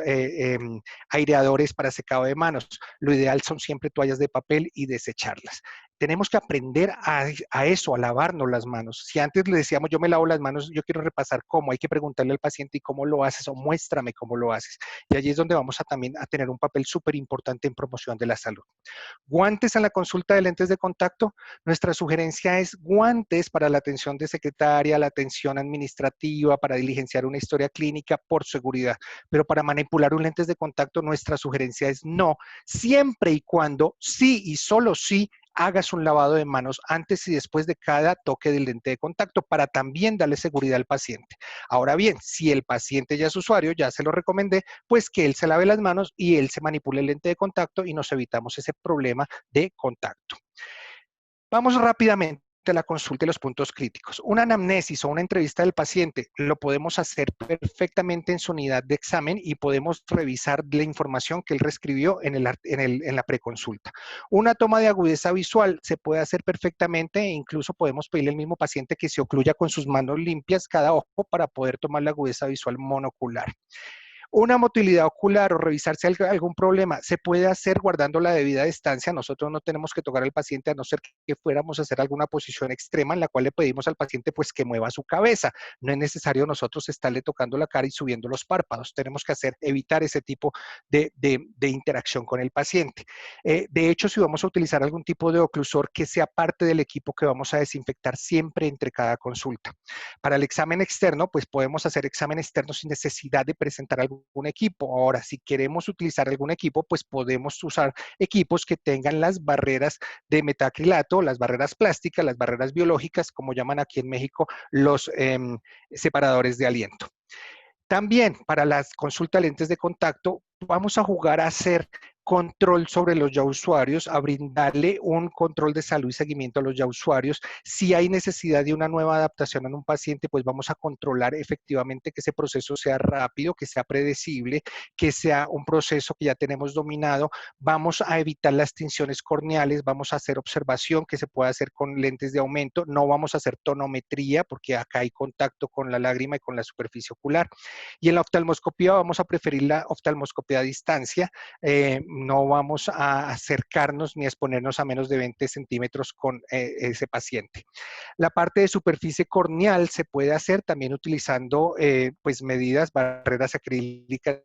Speaker 3: aireadores para secado de manos. Lo ideal son siempre toallas de papel y desecharlas. Tenemos que aprender a eso, a lavarnos las manos. Si antes le decíamos, yo me lavo las manos, yo quiero repasar cómo, hay que preguntarle al paciente, ¿y cómo lo haces? O muéstrame cómo lo haces. Y allí es donde vamos a también a tener un papel súper importante en promoción de la salud. Guantes en la consulta de lentes de contacto. Nuestra sugerencia es guantes para la atención de secretaria, la atención administrativa, para diligenciar una historia clínica por seguridad. Pero para manipular un lentes de contacto, nuestra sugerencia es no, siempre y cuando sí y solo sí hagas un lavado de manos antes y después de cada toque del lente de contacto para también darle seguridad al paciente. Ahora bien, si el paciente ya es usuario, ya se lo recomendé, pues que él se lave las manos y él se manipule el lente de contacto y nos evitamos ese problema de contacto. Vamos rápidamente a la consulta y los puntos críticos. Una anamnesis o una entrevista del paciente lo podemos hacer perfectamente en su unidad de examen y podemos revisar la información que él reescribió en la preconsulta. Una toma de agudeza visual se puede hacer perfectamente e incluso podemos pedirle al mismo paciente que se ocluya con sus manos limpias cada ojo para poder tomar la agudeza visual monocular. Una motilidad ocular o revisar si hay algún problema se puede hacer guardando la debida distancia. Nosotros no tenemos que tocar al paciente a no ser que fuéramos a hacer alguna posición extrema en la cual le pedimos al paciente pues que mueva su cabeza. No es necesario nosotros estarle tocando la cara y subiendo los párpados. Tenemos que evitar ese tipo de interacción con el paciente. De hecho, si vamos a utilizar algún tipo de oclusor, que sea parte del equipo que vamos a desinfectar siempre entre cada consulta. Para el examen externo, pues podemos hacer examen externo sin necesidad de presentar algún equipo. Ahora, si queremos utilizar algún equipo, pues podemos usar equipos que tengan las barreras de metacrilato, las barreras plásticas, las barreras biológicas, como llaman aquí en México, los separadores de aliento. También para las consultas de lentes de contacto, vamos a jugar a hacer control sobre los ya usuarios, a brindarle un control de salud y seguimiento a los ya usuarios. Si hay necesidad de una nueva adaptación en un paciente, pues vamos a controlar efectivamente que ese proceso sea rápido, que sea predecible, que sea un proceso que ya tenemos dominado. Vamos a evitar las tinciones corneales, vamos a hacer observación que se puede hacer con lentes de aumento, no vamos a hacer tonometría porque acá hay contacto con la lágrima y con la superficie ocular. Y en la oftalmoscopía vamos a preferir la oftalmoscopía a distancia, no vamos a acercarnos ni a exponernos a menos de 20 centímetros con ese paciente. La parte de superficie corneal se puede hacer también utilizando pues medidas, barreras acrílicas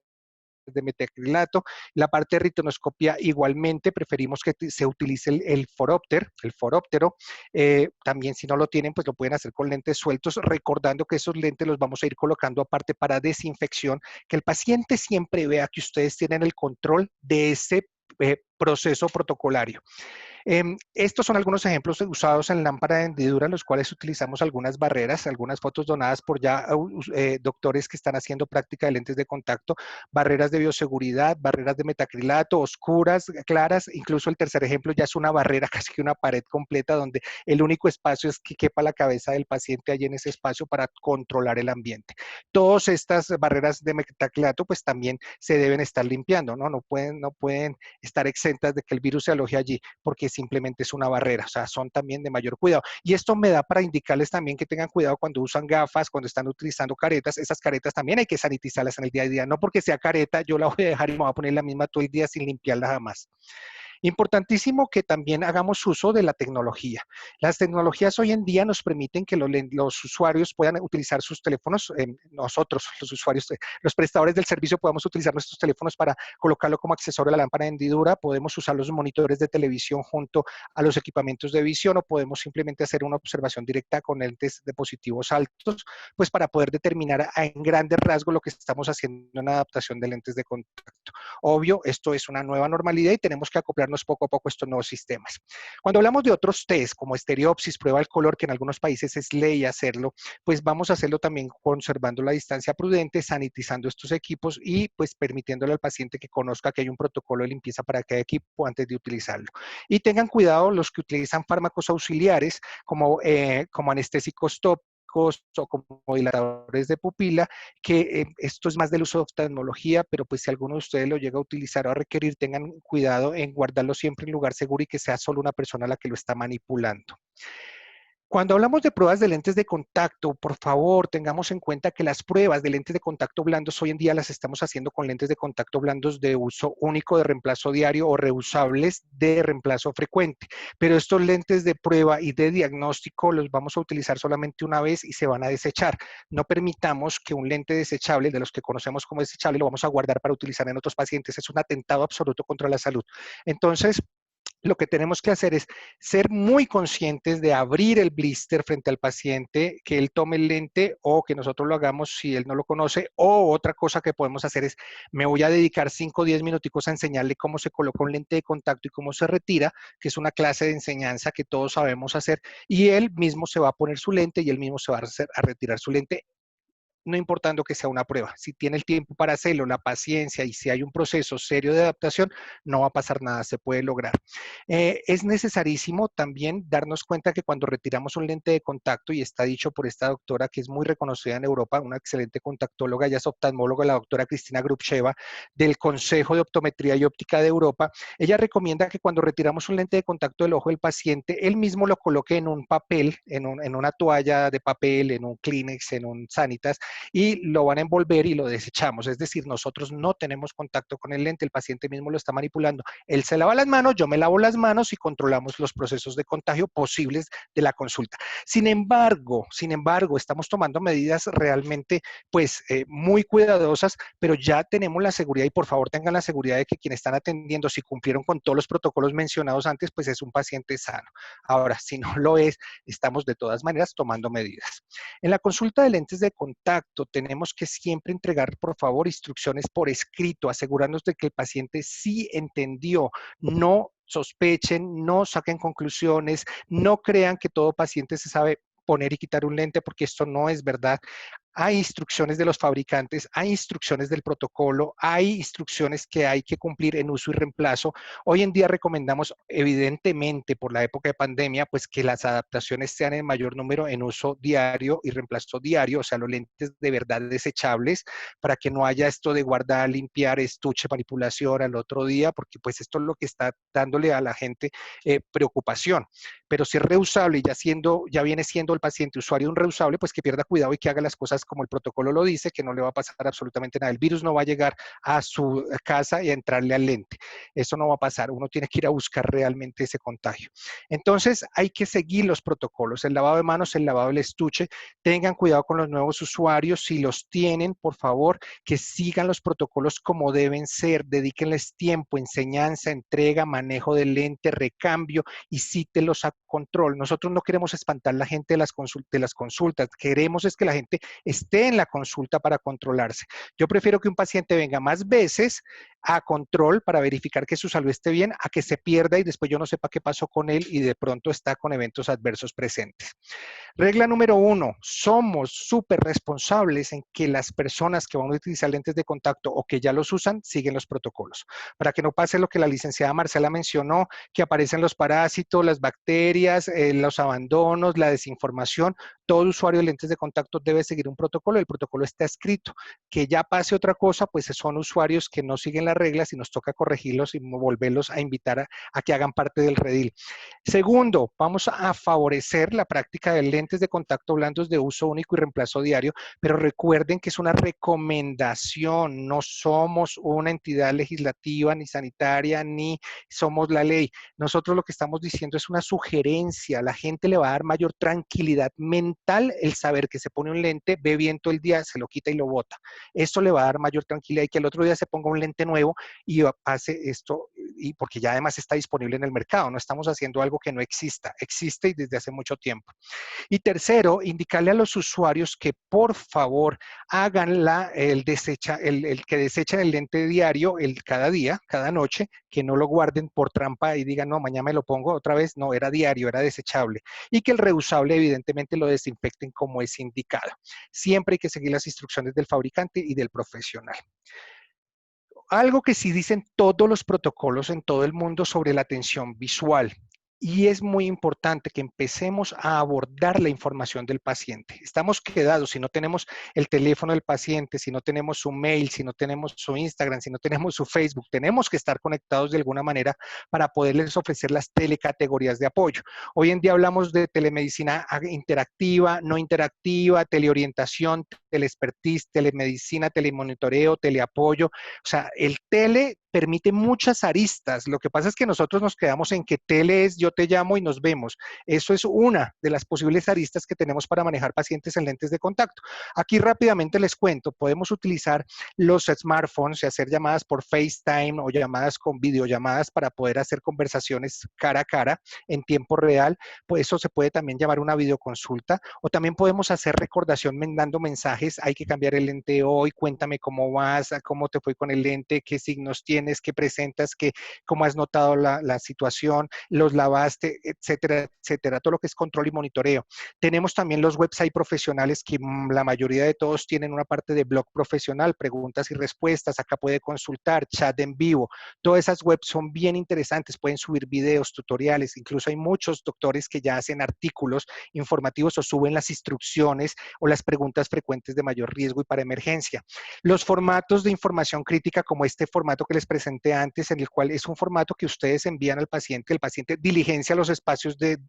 Speaker 3: de metacrilato. La parte de ritonoscopia igualmente preferimos que se utilice el foróptero. También si no lo tienen, pues lo pueden hacer con lentes sueltos, recordando que esos lentes los vamos a ir colocando aparte para desinfección, que el paciente siempre vea que ustedes tienen el control de ese proceso protocolario. Estos son algunos ejemplos usados en lámpara de hendidura, en los cuales utilizamos algunas barreras, algunas fotos donadas por ya doctores que están haciendo práctica de lentes de contacto, barreras de bioseguridad, barreras de metacrilato, oscuras, claras, incluso el tercer ejemplo ya es una barrera, casi que una pared completa, donde el único espacio es que quepa la cabeza del paciente allí en ese espacio para controlar el ambiente. Todas estas barreras de metacrilato pues también se deben estar limpiando, ¿no? No pueden estar exentas de que el virus se aloje allí, porque que simplemente es una barrera, o sea, son también de mayor cuidado. Y esto me da para indicarles también que tengan cuidado cuando usan gafas, cuando están utilizando caretas. Esas caretas también hay que sanitizarlas en el día a día, no porque sea careta, yo la voy a dejar y me voy a poner la misma todo el día sin limpiarla jamás. Importantísimo que también hagamos uso de la tecnología. Las tecnologías hoy en día nos permiten que los usuarios puedan utilizar sus teléfonos, nosotros, los usuarios, los prestadores del servicio, podemos utilizar nuestros teléfonos para colocarlo como accesorio a la lámpara de hendidura, podemos usar los monitores de televisión junto a los equipamientos de visión o podemos simplemente hacer una observación directa con lentes de positivos altos, pues para poder determinar en grandes rasgos lo que estamos haciendo en adaptación de lentes de contacto. Obvio, esto es una nueva normalidad y tenemos que acoplarnos poco a poco a estos nuevos sistemas. Cuando hablamos de otros test, como estereopsis, prueba del color, que en algunos países es ley hacerlo, pues vamos a hacerlo también conservando la distancia prudente, sanitizando estos equipos y pues permitiéndole al paciente que conozca que hay un protocolo de limpieza para cada equipo antes de utilizarlo. Y tengan cuidado los que utilizan fármacos auxiliares como anestésicos tópicos o como dilatadores de pupila, que esto es más del uso de oftalmología, pero pues si alguno de ustedes lo llega a utilizar o a requerir, tengan cuidado en guardarlo siempre en lugar seguro y que sea solo una persona la que lo está manipulando. Cuando hablamos de pruebas de lentes de contacto, por favor, tengamos en cuenta que las pruebas de lentes de contacto blandos hoy en día las estamos haciendo con lentes de contacto blandos de uso único de reemplazo diario o reusables de reemplazo frecuente. Pero estos lentes de prueba y de diagnóstico los vamos a utilizar solamente una vez y se van a desechar. No permitamos que un lente desechable, de los que conocemos como desechable, lo vamos a guardar para utilizar en otros pacientes. Es un atentado absoluto contra la salud. Entonces, lo que tenemos que hacer es ser muy conscientes de abrir el blister frente al paciente, que él tome el lente o que nosotros lo hagamos si él no lo conoce. O otra cosa que podemos hacer es, me voy a dedicar 5 o 10 minuticos a enseñarle cómo se coloca un lente de contacto y cómo se retira, que es una clase de enseñanza que todos sabemos hacer, y él mismo se va a poner su lente y él mismo se va a retirar su lente, no importando que sea una prueba. Si tiene el tiempo para hacerlo, la paciencia y si hay un proceso serio de adaptación, no va a pasar nada, se puede lograr. Es necesarísimo también darnos cuenta que cuando retiramos un lente de contacto, y está dicho por esta doctora que es muy reconocida en Europa, una excelente contactóloga, ella es oftalmóloga, la doctora Cristina Grubcheva, del Consejo de Optometría y Óptica de Europa, ella recomienda que cuando retiramos un lente de contacto del ojo del paciente, él mismo lo coloque en un papel, en una toalla de papel, en un Kleenex, en un Sanitas, y lo van a envolver y lo desechamos. Es decir, nosotros no tenemos contacto con el lente, el paciente mismo lo está manipulando. Él se lava las manos, yo me lavo las manos y controlamos los procesos de contagio posibles de la consulta. Sin embargo, estamos tomando medidas realmente pues muy cuidadosas, pero ya tenemos la seguridad y por favor tengan la seguridad de que quienes están atendiendo, si cumplieron con todos los protocolos mencionados antes, pues es un paciente sano. Ahora, si no lo es, estamos de todas maneras tomando medidas. En la consulta de lentes de contacto tenemos que siempre entregar, por favor, instrucciones por escrito, asegurarnos de que el paciente sí entendió. No sospechen, no saquen conclusiones, no crean que todo paciente se sabe poner y quitar un lente, porque esto no es verdad. Hay instrucciones de los fabricantes, hay instrucciones del protocolo, hay instrucciones que hay que cumplir en uso y reemplazo. Hoy en día recomendamos, evidentemente, por la época de pandemia, pues que las adaptaciones sean en mayor número en uso diario y reemplazo diario, o sea, los lentes de verdad desechables, para que no haya esto de guardar, limpiar, estuche, manipulación al otro día, porque pues esto es lo que está dándole a la gente preocupación. Pero si es reusable y ya viene siendo el paciente usuario de un reusable, pues que pierda cuidado y que haga las cosas como el protocolo lo dice, que no le va a pasar absolutamente nada. El virus no va a llegar a su casa y a entrarle al lente. Eso no va a pasar. Uno tiene que ir a buscar realmente ese contagio. Entonces, hay que seguir los protocolos. El lavado de manos, el lavado del estuche. Tengan cuidado con los nuevos usuarios. Si los tienen, por favor, que sigan los protocolos como deben ser. Dedíquenles tiempo, enseñanza, entrega, manejo del lente, recambio y cítelos a control. Nosotros no queremos espantar a la gente de las consultas. Queremos es que la gente esté en la consulta para controlarse. Yo prefiero que un paciente venga más veces a control para verificar que su salud esté bien, a que se pierda y después yo no sepa qué pasó con él y de pronto está con eventos adversos presentes. Regla número 1, somos súper responsables en que las personas que van a utilizar lentes de contacto o que ya los usan, siguen los protocolos. Para que no pase lo que la licenciada Marcela mencionó, que aparecen los parásitos, las bacterias, los abandonos, la desinformación. Todo usuario de lentes de contacto debe seguir un protocolo, el protocolo está escrito. Que ya pase otra cosa, pues son usuarios que no siguen las reglas y nos toca corregirlos y volverlos a invitar a que hagan parte del redil. Segundo, vamos a favorecer la práctica de lentes de contacto blandos de uso único y reemplazo diario, pero recuerden que es una recomendación, no somos una entidad legislativa ni sanitaria, ni somos la ley. Nosotros lo que estamos diciendo es una sugerencia. La gente le va a dar mayor tranquilidad mental el saber que se pone un lente, ve bien todo el día, se lo quita y lo bota. Esto le va a dar mayor tranquilidad y que el otro día se ponga un lente nuevo y hace esto, y porque ya además está disponible en el mercado. No estamos haciendo algo que no exista, existe y desde hace mucho tiempo. Y tercero, indicarle a los usuarios que por favor hagan el que desechen el lente diario cada día, cada noche, que no lo guarden por trampa y digan, no, mañana me lo pongo otra vez. No, era diario, era desechable. Y que el reusable evidentemente lo desinfecten como es indicado. Siempre hay que seguir las instrucciones del fabricante y del profesional. Algo que sí dicen todos los protocolos en todo el mundo sobre la atención visual. Y es muy importante que empecemos a abordar la información del paciente. Estamos quedados si no tenemos el teléfono del paciente, si no tenemos su mail, si no tenemos su Instagram, si no tenemos su Facebook. Tenemos que estar conectados de alguna manera para poderles ofrecer las telecategorías de apoyo. Hoy en día hablamos de telemedicina interactiva, no interactiva, teleorientación, teleexpertise, telemedicina, telemonitoreo, teleapoyo. O sea, el tele permite muchas aristas. Lo que pasa es que nosotros nos quedamos en que tele es yo te llamo y nos vemos. Eso es una de las posibles aristas que tenemos para manejar pacientes en lentes de contacto. Aquí rápidamente les cuento, podemos utilizar los smartphones y hacer llamadas por FaceTime o llamadas con videollamadas para poder hacer conversaciones cara a cara en tiempo real. Pues eso se puede también llamar una videoconsulta, o también podemos hacer recordación mandando mensajes. Hay que cambiar el lente hoy, cuéntame cómo vas, cómo te fue con el lente, qué signos tienes, qué presentas, cómo has notado la situación, los lavaste, etcétera, etcétera. Todo lo que es control y monitoreo. Tenemos también los websites profesionales que la mayoría de todos tienen una parte de blog profesional, preguntas y respuestas. Acá puede consultar, chat en vivo. Todas esas webs son bien interesantes. Pueden subir videos, tutoriales. Incluso hay muchos doctores que ya hacen artículos informativos o suben las instrucciones o las preguntas frecuentes de mayor riesgo y para emergencia. Los formatos de información crítica, como este formato que les presenté antes, en el cual es un formato que ustedes envían al paciente, el paciente diligencia los espacios de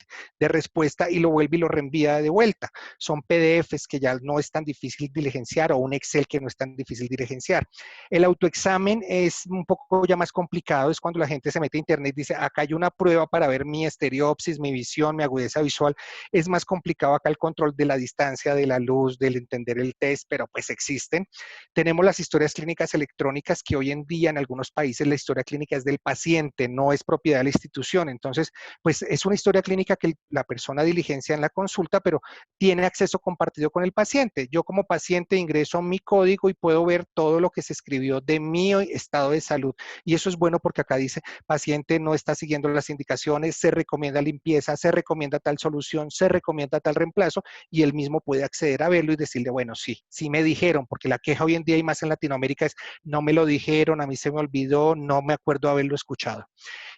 Speaker 3: respuesta y lo vuelve y lo reenvía de vuelta. Son PDFs que ya no es tan difícil diligenciar, o un Excel que no es tan difícil diligenciar. El autoexamen es un poco ya más complicado, es cuando la gente se mete a internet y dice, acá hay una prueba para ver mi estereopsis, mi visión, mi agudeza visual. Es más complicado acá el control de la distancia, de la luz, del entender el test, pero pues existen. Tenemos las historias clínicas electrónicas, que hoy en día en algunos países la historia clínica es del paciente, no es propiedad de la institución. Entonces, pues es una historia clínica que la persona diligencia en la consulta, pero tiene acceso compartido con el paciente. Yo como paciente ingreso mi código y puedo ver todo lo que se escribió de mi estado de salud. Y eso es bueno porque acá dice, paciente no está siguiendo las indicaciones, se recomienda limpieza, se recomienda tal solución, se recomienda tal reemplazo, y él mismo puede acceder a verlo y decirle, bueno, sí, sí me dijeron, porque la queja hoy en día y más en Latinoamérica es, no me lo dijeron, a mí se me olvidó, no me acuerdo haberlo escuchado.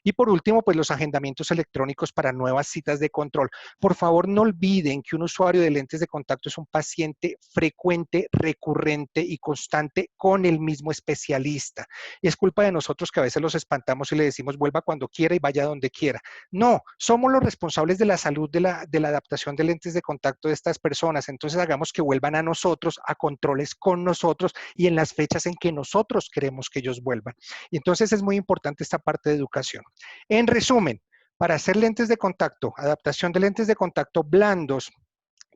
Speaker 3: Y por último, pues los agendamientos electrónicos para nuevas citas de control. Por favor, no olviden que un usuario de lentes de contacto es un paciente frecuente, recurrente y constante con el mismo especialista. Y es culpa de nosotros que a veces los espantamos y le decimos vuelva cuando quiera y vaya donde quiera. No, somos los responsables de la salud de la adaptación de lentes de contacto de estas personas. Entonces hagamos que vuelvan a nosotros, a controles con nosotros y en las fechas en que nosotros queremos que ellos vuelvan. Y entonces es muy importante esta parte de educación. En resumen, para hacer lentes de contacto, adaptación de lentes de contacto blandos,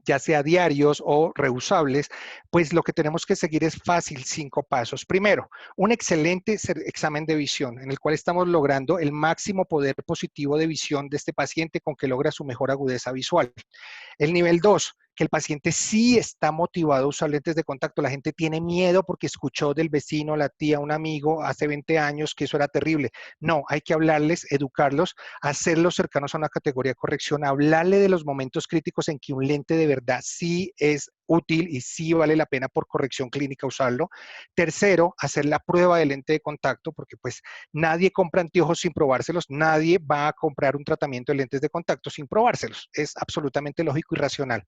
Speaker 3: ya sea diarios o reusables, pues lo que tenemos que seguir es fácil, 5 pasos. Primero, un excelente examen de visión en el cual estamos logrando el máximo poder positivo de visión de este paciente con que logra su mejor agudeza visual. El nivel 2, que el paciente sí está motivado a usar lentes de contacto. La gente tiene miedo porque escuchó del vecino, la tía, un amigo hace 20 años que eso era terrible. No, hay que hablarles, educarlos, hacerlos cercanos a una categoría de corrección, hablarle de los momentos críticos en que un lente de verdad sí es útil y sí vale la pena por corrección clínica usarlo. Tercero, hacer la prueba de lente de contacto, porque pues nadie compra anteojos sin probárselos, nadie va a comprar un tratamiento de lentes de contacto sin probárselos. Es absolutamente lógico y racional.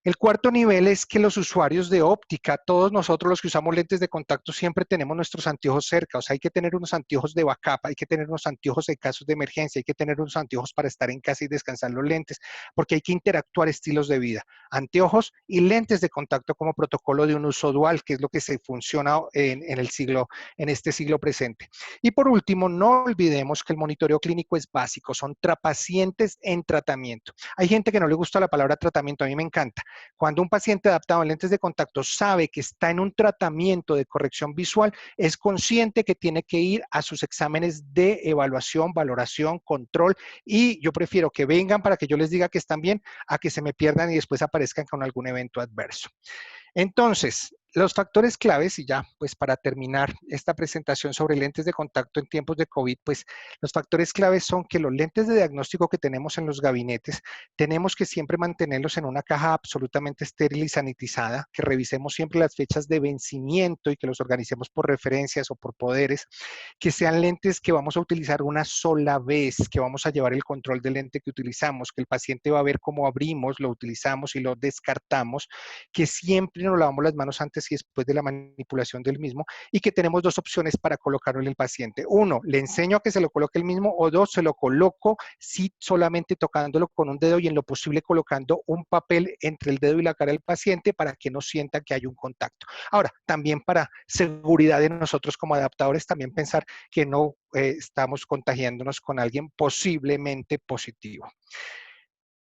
Speaker 3: El cuarto nivel es que los usuarios de óptica, todos nosotros los que usamos lentes de contacto, siempre tenemos nuestros anteojos cerca. O sea, hay que tener unos anteojos de backup, hay que tener unos anteojos en casos de emergencia, hay que tener unos anteojos para estar en casa y descansar los lentes, porque hay que interactuar estilos de vida. Anteojos y lentes de contacto como protocolo de un uso dual, que es lo que se funciona en este siglo presente. Y por último, no olvidemos que el monitoreo clínico es básico, son pacientes en tratamiento. Hay gente que no le gusta la palabra tratamiento, a mí me encanta. Cuando un paciente adaptado en lentes de contacto sabe que está en un tratamiento de corrección visual, es consciente que tiene que ir a sus exámenes de evaluación, valoración, control, y yo prefiero que vengan para que yo les diga que están bien a que se me pierdan y después aparezcan con algún evento adverso. Entonces, los factores claves, y ya pues para terminar esta presentación sobre lentes de contacto en tiempos de COVID, pues los factores claves son que los lentes de diagnóstico que tenemos en los gabinetes, tenemos que siempre mantenerlos en una caja absolutamente estéril y sanitizada, que revisemos siempre las fechas de vencimiento y que los organicemos por referencias o por poderes, que sean lentes que vamos a utilizar una sola vez, que vamos a llevar el control del lente que utilizamos, que el paciente va a ver cómo abrimos, lo utilizamos y lo descartamos, que siempre nos lavamos las manos antes y después de la manipulación del mismo, y que tenemos dos opciones para colocarlo en el paciente. Uno, le enseño a que se lo coloque el mismo, o dos, se lo coloco sí, solamente tocándolo con un dedo y en lo posible colocando un papel entre el dedo y la cara del paciente para que no sienta que hay un contacto. Ahora, también para seguridad de nosotros como adaptadores, también pensar que no estamos contagiándonos con alguien posiblemente positivo.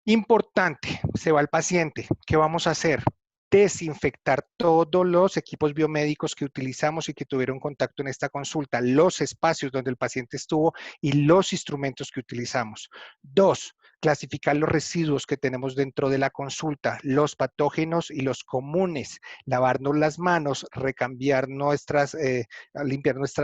Speaker 3: Importante, se va el paciente. ¿Qué vamos a hacer? Desinfectar todos los equipos biomédicos que utilizamos y que tuvieron contacto en esta consulta, los espacios donde el paciente estuvo y los instrumentos que utilizamos. 2, clasificar los residuos que tenemos dentro de la consulta, los patógenos y los comunes, lavarnos las manos, limpiar nuestras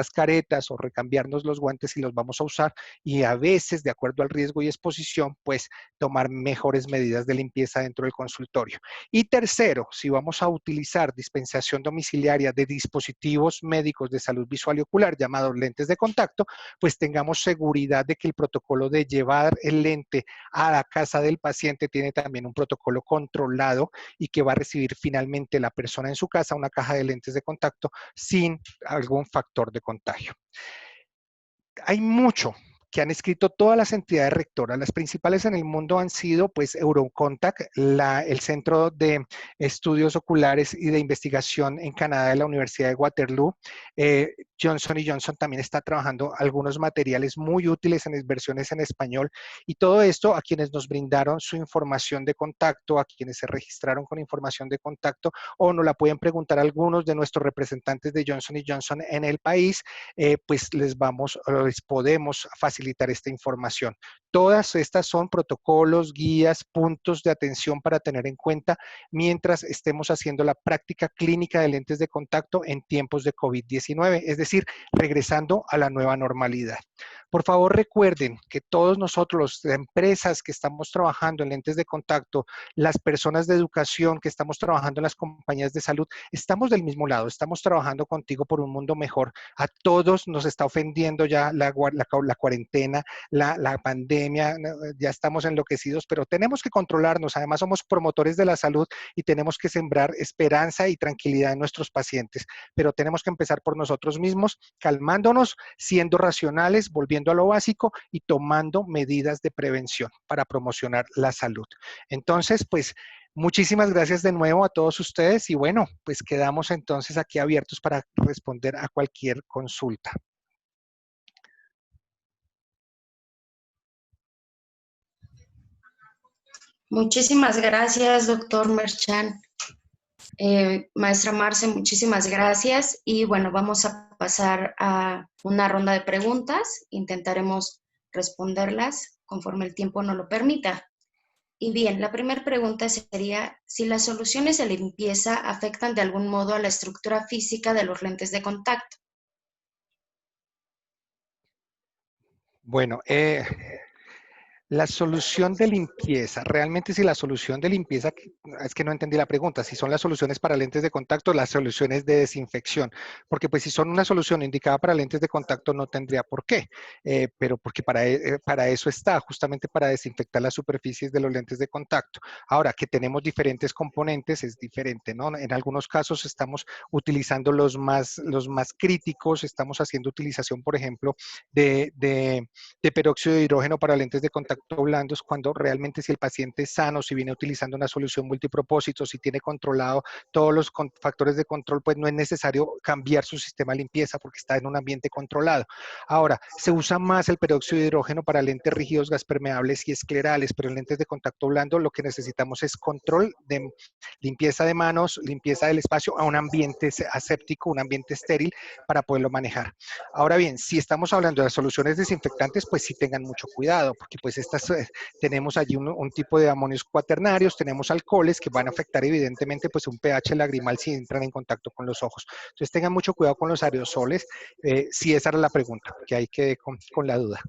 Speaker 3: caretas o recambiarnos los guantes si los vamos a usar, y a veces, de acuerdo al riesgo y exposición, pues tomar mejores medidas de limpieza dentro del consultorio. Y tercero, si vamos a utilizar dispensación domiciliaria de dispositivos médicos de salud visual y ocular, llamados lentes de contacto, pues tengamos seguridad de que el protocolo de llevar el lente a la casa del paciente tiene también un protocolo controlado y que va a recibir finalmente la persona en su casa una caja de lentes de contacto sin algún factor de contagio. Hay mucho que han escrito todas las entidades rectoras. Las principales en el mundo han sido, pues, Eurocontact, el Centro de Estudios Oculares y de Investigación en Canadá de la Universidad de Waterloo. Johnson & Johnson también está trabajando algunos materiales muy útiles en versiones en español, y todo esto a quienes nos brindaron su información de contacto, a quienes se registraron con información de contacto, o nos la pueden preguntar algunos de nuestros representantes de Johnson & Johnson en el país, pues les podemos facilitar esta información. Todas estas son protocolos, guías, puntos de atención para tener en cuenta mientras estemos haciendo la práctica clínica de lentes de contacto en tiempos de COVID-19, es decir, regresando a la nueva normalidad. Por favor, recuerden que todos nosotros, las empresas que estamos trabajando en lentes de contacto, las personas de educación que estamos trabajando en las compañías de salud, estamos del mismo lado, estamos trabajando contigo por un mundo mejor. A todos nos está ofendiendo ya la cuarentena, la pandemia, ya estamos enloquecidos, pero tenemos que controlarnos. Además, somos promotores de la salud y tenemos que sembrar esperanza y tranquilidad en nuestros pacientes, pero tenemos que empezar por nosotros mismos, calmándonos, siendo racionales, volviendo a lo básico y tomando medidas de prevención para promocionar la salud. Entonces, pues, muchísimas gracias de nuevo a todos ustedes y bueno, pues quedamos entonces aquí abiertos para responder a cualquier consulta.
Speaker 5: Muchísimas gracias, doctor Merchan. Maestra Marce, muchísimas gracias. Y bueno, vamos a pasar a una ronda de preguntas. Intentaremos responderlas conforme el tiempo nos lo permita. Y bien, la primera pregunta sería si las soluciones de limpieza afectan de algún modo a la estructura física de los lentes de contacto.
Speaker 3: Bueno, La solución de limpieza, realmente si la solución de limpieza, es que no entendí la pregunta, si son las soluciones para lentes de contacto, las soluciones de desinfección, porque pues si son una solución indicada para lentes de contacto no tendría por qué, pero porque para eso está, justamente para desinfectar las superficies de los lentes de contacto. Ahora, que tenemos diferentes componentes es diferente, ¿no? En algunos casos estamos utilizando los más críticos, estamos haciendo utilización, por ejemplo, de peróxido de hidrógeno para lentes de contacto blandos, cuando realmente si el paciente es sano, si viene utilizando una solución multipropósito, si tiene controlado todos los factores de control, pues no es necesario cambiar su sistema de limpieza porque está en un ambiente controlado. Ahora, se usa más el peróxido de hidrógeno para lentes rígidos, gas permeables y esclerales, pero en lentes de contacto blando lo que necesitamos es control de limpieza de manos, limpieza del espacio a un ambiente aséptico, un ambiente estéril para poderlo manejar. Ahora bien, si estamos hablando de las soluciones desinfectantes, pues sí tengan mucho cuidado, porque pues tenemos allí un tipo de amonios cuaternarios, tenemos alcoholes que van a afectar evidentemente pues un pH lagrimal si entran en contacto con los ojos. Entonces tengan mucho cuidado con los aerosoles, si esa era la pregunta, que hay que con la duda.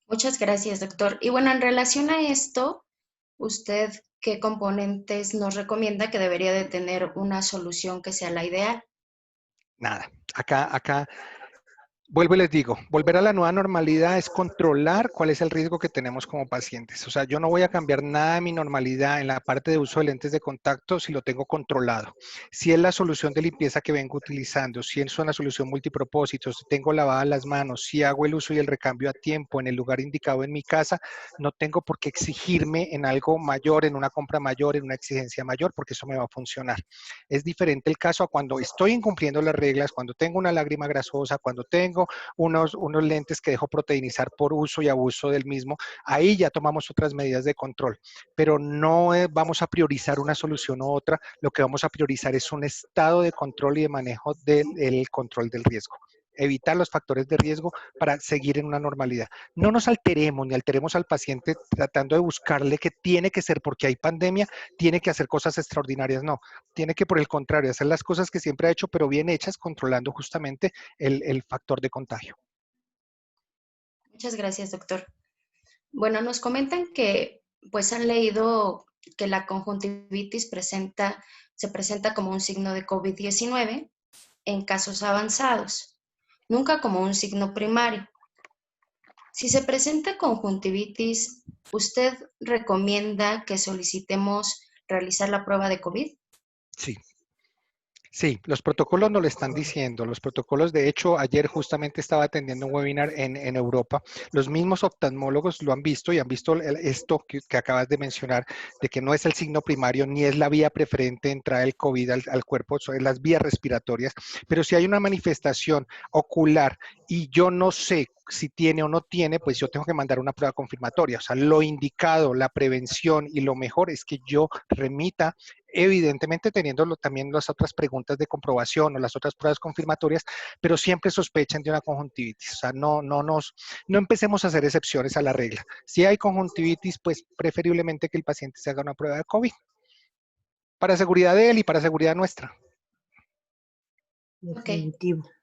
Speaker 5: Muchas gracias, doctor. Y bueno, en relación a esto, ¿usted qué componentes nos recomienda que debería de tener una solución que sea la ideal?
Speaker 3: Nada, acá vuelvo y les digo, volver a la nueva normalidad es controlar cuál es el riesgo que tenemos como pacientes. O sea, yo no voy a cambiar nada de mi normalidad en la parte de uso de lentes de contacto si lo tengo controlado. Si es la solución de limpieza que vengo utilizando, si es una solución multipropósito, si tengo lavadas las manos, si hago el uso y el recambio a tiempo en el lugar indicado en mi casa, no tengo por qué exigirme en algo mayor, en una compra mayor, en una exigencia mayor, porque eso me va a funcionar. Es diferente el caso a cuando estoy incumpliendo las reglas, cuando tengo una lágrima grasosa, cuando tengo unos lentes que dejo proteinizar por uso y abuso del mismo, ahí ya tomamos otras medidas de control, pero no vamos a priorizar una solución u otra, lo que vamos a priorizar es un estado de control y de manejo del control del riesgo. Evitar los factores de riesgo para seguir en una normalidad. No nos alteremos ni alteremos al paciente tratando de buscarle que tiene que ser porque hay pandemia, tiene que hacer cosas extraordinarias. No, tiene que por el contrario hacer las cosas que siempre ha hecho, pero bien hechas, controlando justamente el factor de contagio.
Speaker 5: Muchas gracias, doctor. Bueno, nos comentan que pues han leído que la conjuntivitis se presenta como un signo de COVID-19 en casos avanzados, nunca como un signo primario. Si se presenta conjuntivitis, ¿usted recomienda que solicitemos realizar la prueba de COVID?
Speaker 3: Sí. Sí, los protocolos nos lo están diciendo. Los protocolos, de hecho, ayer justamente estaba atendiendo un webinar en Europa. Los mismos oftalmólogos lo han visto y han visto esto que acabas de mencionar, de que no es el signo primario ni es la vía preferente de entrada del COVID al cuerpo, son las vías respiratorias. Pero si hay una manifestación ocular y yo no sé si tiene o no tiene, pues yo tengo que mandar una prueba confirmatoria. O sea, lo indicado, la prevención y lo mejor es que yo remita, evidentemente teniendo también las otras preguntas de comprobación o las otras pruebas confirmatorias, pero siempre sospechen de una conjuntivitis. O sea, no empecemos a hacer excepciones a la regla. Si hay conjuntivitis, pues preferiblemente que el paciente se haga una prueba de COVID. Para seguridad de él y para seguridad nuestra.
Speaker 2: Definitivo.
Speaker 5: Okay.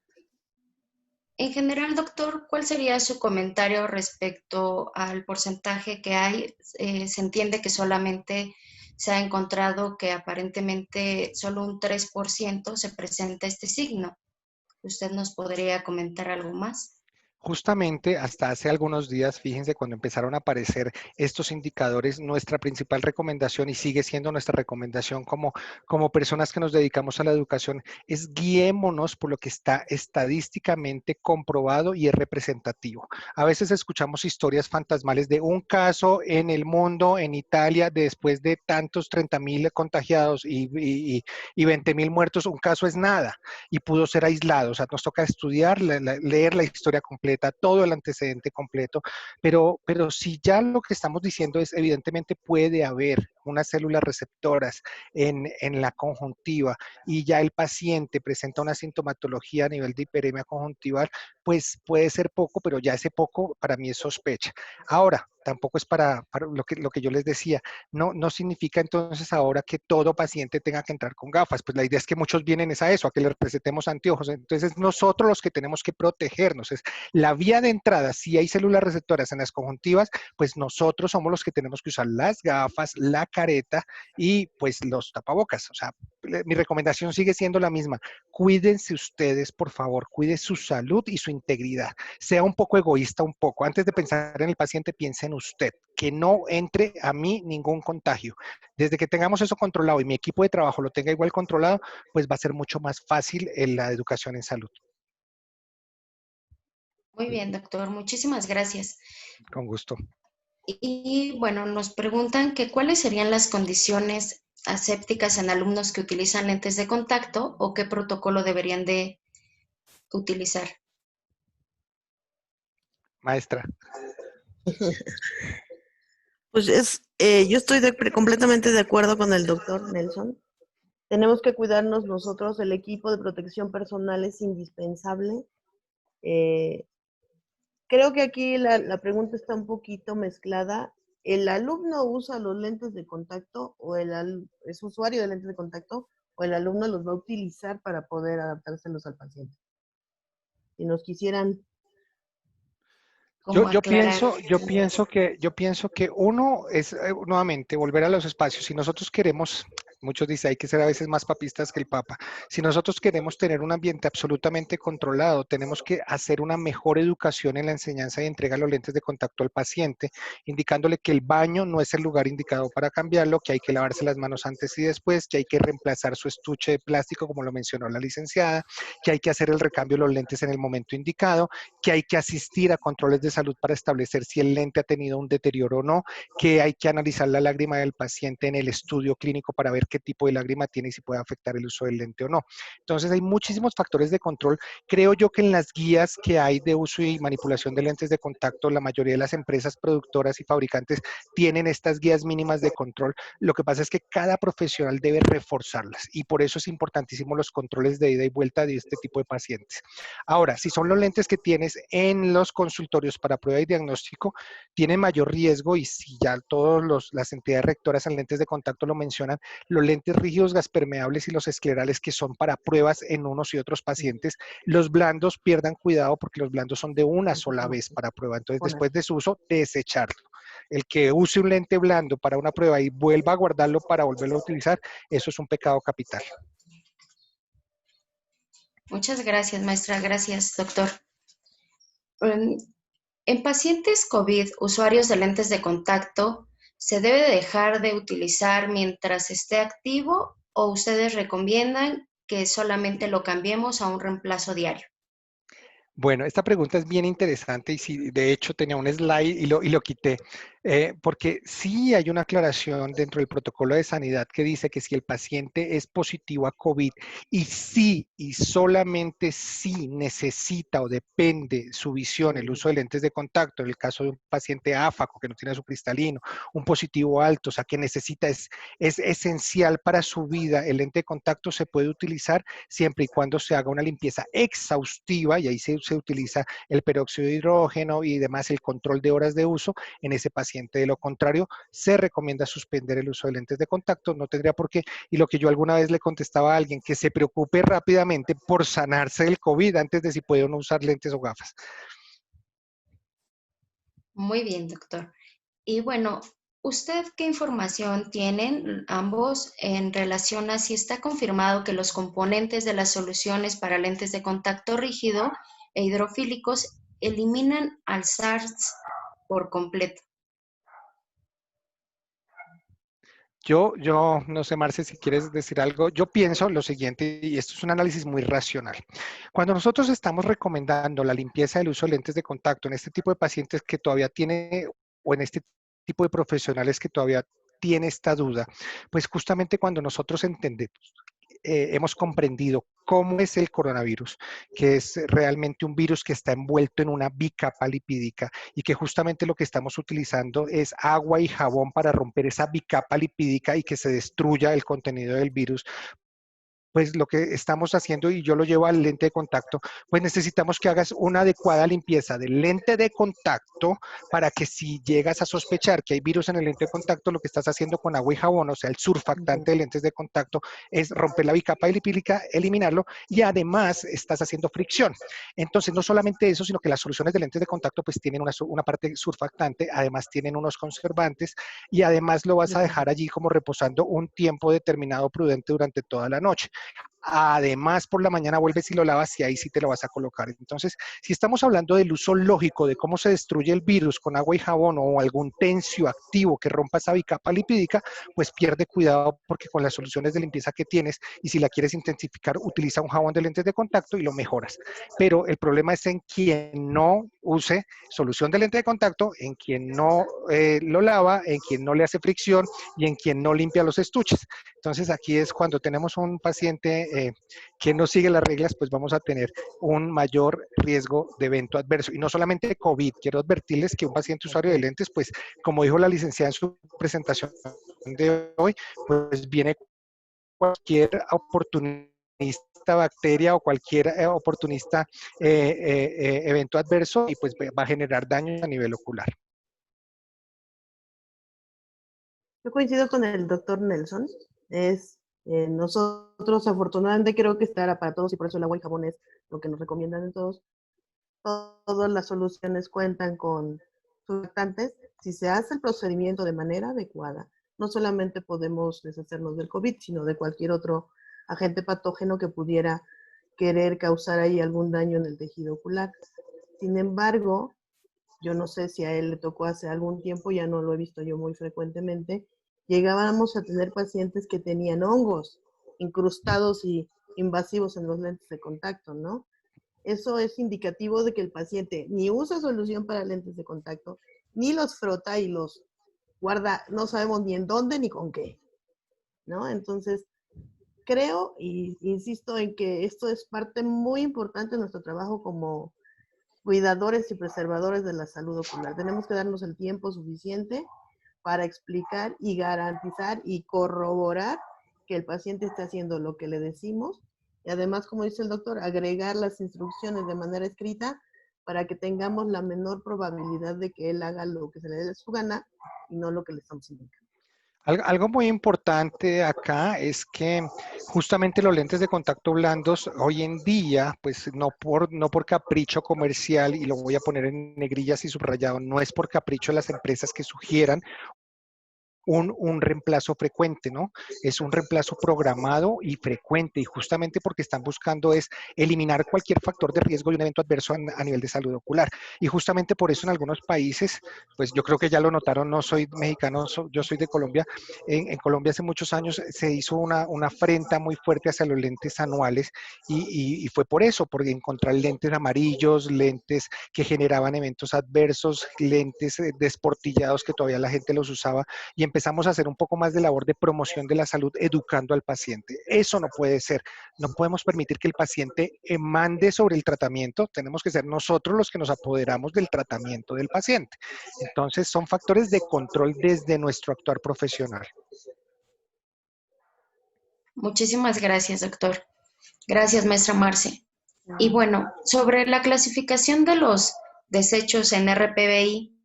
Speaker 5: En general, doctor, ¿cuál sería su comentario respecto al porcentaje que hay? Se entiende que solamente se ha encontrado que aparentemente solo un 3% se presenta este signo. ¿Usted nos podría comentar algo más?
Speaker 3: Justamente hasta hace algunos días, fíjense, cuando empezaron a aparecer estos indicadores, nuestra principal recomendación, y sigue siendo nuestra recomendación como personas que nos dedicamos a la educación, es guiémonos por lo que está estadísticamente comprobado y es representativo. A veces escuchamos historias fantasmales de un caso en el mundo, en Italia, después de tantos 30,000 contagiados y 20,000 muertos, un caso es nada y pudo ser aislado. O sea, nos toca estudiar, leer la historia completa, todo el antecedente completo, pero si ya lo que estamos diciendo es evidentemente puede haber unas células receptoras en la conjuntiva y ya el paciente presenta una sintomatología a nivel de hiperemia conjuntival, pues puede ser poco, pero ya ese poco para mí es sospecha. Ahora, tampoco es para lo que yo les decía. No significa entonces ahora que todo paciente tenga que entrar con gafas. Pues la idea es que muchos vienen es a eso, a que les recetemos anteojos. Entonces, nosotros los que tenemos que protegernos. Es la vía de entrada, si hay células receptoras en las conjuntivas, pues nosotros somos los que tenemos que usar las gafas, la careta y pues los tapabocas. O sea, mi recomendación sigue siendo la misma. Cuídense ustedes, por favor, cuide su salud y su integridad. Sea un poco egoísta, un poco. Antes de pensar en el paciente, piense en usted, que no entre a mí ningún contagio. Desde que tengamos eso controlado y mi equipo de trabajo lo tenga igual controlado, pues va a ser mucho más fácil en la educación en salud.
Speaker 5: Muy bien, doctor. Muchísimas gracias.
Speaker 3: Con gusto.
Speaker 5: Y bueno, nos preguntan que cuáles serían las condiciones asépticas en alumnos que utilizan lentes de contacto o qué protocolo deberían de utilizar.
Speaker 3: Maestra.
Speaker 2: Pues yo estoy completamente de acuerdo con el doctor Nelson. Tenemos que cuidarnos nosotros, el equipo de protección personal es indispensable. Creo que aquí la pregunta está un poquito mezclada. ¿El alumno usa los lentes de contacto o es usuario de lentes de contacto o el alumno los va a utilizar para poder adaptárselos al paciente? Si nos quisieran...
Speaker 3: Yo pienso que uno es nuevamente volver a los espacios. Si nosotros queremos, muchos dicen hay que ser a veces más papistas que el Papa. Si nosotros queremos tener un ambiente absolutamente controlado, tenemos que hacer una mejor educación en la enseñanza y entrega de los lentes de contacto al paciente, indicándole que el baño no es el lugar indicado para cambiarlo, que hay que lavarse las manos antes y después, que hay que reemplazar su estuche de plástico, como lo mencionó la licenciada, que hay que hacer el recambio de los lentes en el momento indicado, que hay que asistir a controles de salud para establecer si el lente ha tenido un deterioro o no, que hay que analizar la lágrima del paciente en el estudio clínico para ver qué tipo de lágrima tiene y si puede afectar el uso del lente o no. Entonces hay muchísimos factores de control. Creo yo que en las guías que hay de uso y manipulación de lentes de contacto, la mayoría de las empresas productoras y fabricantes tienen estas guías mínimas de control. Lo que pasa es que cada profesional debe reforzarlas y por eso es importantísimo los controles de ida y vuelta de este tipo de pacientes. Ahora, si son los lentes que tienes en los consultorios para prueba y diagnóstico, tienen mayor riesgo y si ya todas las entidades rectoras en lentes de contacto lo mencionan, los lentes rígidos, gaspermeables y los esclerales que son para pruebas en unos y otros pacientes, los blandos pierdan cuidado porque los blandos son de una sola vez para prueba, entonces después de su uso, desecharlo. El que use un lente blando para una prueba y vuelva a guardarlo para volverlo a utilizar, eso es un pecado capital.
Speaker 5: Muchas gracias, maestra. Gracias, doctor. En pacientes COVID, usuarios de lentes de contacto, ¿se debe dejar de utilizar mientras esté activo o ustedes recomiendan que solamente lo cambiemos a un reemplazo diario?
Speaker 3: Bueno, esta pregunta es bien interesante y sí, de hecho tenía un slide y lo quité, porque sí hay una aclaración dentro del protocolo de sanidad que dice que si el paciente es positivo a COVID y sí y solamente si necesita o depende su visión, el uso de lentes de contacto, en el caso de un paciente áfaco que no tiene su cristalino, un positivo alto, o sea que necesita, es esencial para su vida, el lente de contacto se puede utilizar siempre y cuando se haga una limpieza exhaustiva y ahí se utiliza el peróxido de hidrógeno y demás, el control de horas de uso en ese paciente. De lo contrario, se recomienda suspender el uso de lentes de contacto, no tendría por qué. Y lo que yo alguna vez le contestaba a alguien, que se preocupe rápidamente por sanarse del COVID antes de si puede o no usar lentes o gafas.
Speaker 5: Muy bien, doctor. Y bueno, ¿usted qué información tienen ambos en relación a si está confirmado que los componentes de las soluciones para lentes de contacto rígido e hidrofílicos eliminan al SARS por completo?
Speaker 3: Yo no sé, Marce, si quieres decir algo. Yo pienso lo siguiente, y esto es un análisis muy racional. Cuando nosotros estamos recomendando la limpieza del uso de lentes de contacto en este tipo de pacientes que todavía tiene, o en este tipo de profesionales que todavía tiene esta duda, pues justamente cuando nosotros entendemos, hemos comprendido cómo es el coronavirus, que es realmente un virus que está envuelto en una bicapa lipídica y que justamente lo que estamos utilizando es agua y jabón para romper esa bicapa lipídica y que se destruya el contenido del virus pues lo que estamos haciendo, y yo lo llevo al lente de contacto, pues necesitamos que hagas una adecuada limpieza del lente de contacto para que si llegas a sospechar que hay virus en el lente de contacto, lo que estás haciendo con agua y jabón, o sea, el surfactante de lentes de contacto, es romper la bicapa lipídica, eliminarlo, y además estás haciendo fricción. Entonces, no solamente eso, sino que las soluciones de lentes de contacto pues tienen una parte surfactante, además tienen unos conservantes, y además lo vas a dejar allí como reposando un tiempo determinado prudente durante toda la noche. Además, por la mañana vuelves y lo lavas y ahí sí te lo vas a colocar. Entonces, si estamos hablando del uso lógico de cómo se destruye el virus con agua y jabón o algún tensio activo que rompa esa bicapa lipídica, pues pierde cuidado porque con las soluciones de limpieza que tienes, y si la quieres intensificar, utiliza un jabón de lentes de contacto y lo mejoras. Pero el problema es en quien no use solución de lente de contacto, en quien no lo lava, en quien no le hace fricción y en quien no limpia los estuches. Entonces, aquí es cuando tenemos un paciente que no sigue las reglas, pues vamos a tener un mayor riesgo de evento adverso. Y no solamente COVID, quiero advertirles que un paciente usuario de lentes, pues como dijo la licenciada en su presentación de hoy, pues viene cualquier oportunista bacteria o cualquier oportunista evento adverso y pues va a generar daño a nivel ocular.
Speaker 2: Yo coincido con el doctor Nelson. Nosotros afortunadamente creo que estará para todos y por eso el agua y jabón es lo que nos recomiendan en todos. Todas las soluciones cuentan con surfactantes. Si se hace el procedimiento de manera adecuada, no solamente podemos deshacernos del COVID, sino de cualquier otro agente patógeno que pudiera querer causar ahí algún daño en el tejido ocular. Sin embargo, yo no sé si a él le tocó hace algún tiempo, ya no lo he visto yo muy frecuentemente, llegábamos a tener pacientes que tenían hongos incrustados y invasivos en los lentes de contacto, ¿no? Eso es indicativo de que el paciente ni usa solución para lentes de contacto, ni los frota y los guarda, no sabemos ni en dónde ni con qué, ¿no? Entonces, creo y insisto en que esto es parte muy importante de nuestro trabajo como cuidadores y preservadores de la salud ocular. Tenemos que darnos el tiempo suficiente para explicar y garantizar y corroborar que el paciente está haciendo lo que le decimos y además, como dice el doctor, agregar las instrucciones de manera escrita para que tengamos la menor probabilidad de que él haga lo que se le dé su gana y no lo que le estamos indicando.
Speaker 3: Algo muy importante acá es que justamente los lentes de contacto blandos hoy en día, pues no por capricho comercial, y lo voy a poner en negrillas y subrayado, no es por capricho de las empresas que sugieran un reemplazo frecuente, ¿no? Es un reemplazo programado y frecuente, y justamente porque están buscando es eliminar cualquier factor de riesgo de un evento adverso a nivel de salud ocular. Y justamente por eso en algunos países, pues yo creo que ya lo notaron, no soy mexicano, yo soy de Colombia. En Colombia hace muchos años se hizo una afrenta muy fuerte hacia los lentes anuales y fue por eso, porque encontrar lentes amarillos, lentes que generaban eventos adversos, lentes desportillados que todavía la gente los usaba, y empezamos a hacer un poco más de labor de promoción de la salud, educando al paciente. Eso no puede ser. No podemos permitir que el paciente mande sobre el tratamiento. Tenemos que ser nosotros los que nos apoderamos del tratamiento del paciente. Entonces, son factores de control desde nuestro actuar profesional.
Speaker 5: Muchísimas gracias, doctor. Gracias, maestra Marce. Y bueno, sobre la clasificación de los desechos en RPBI,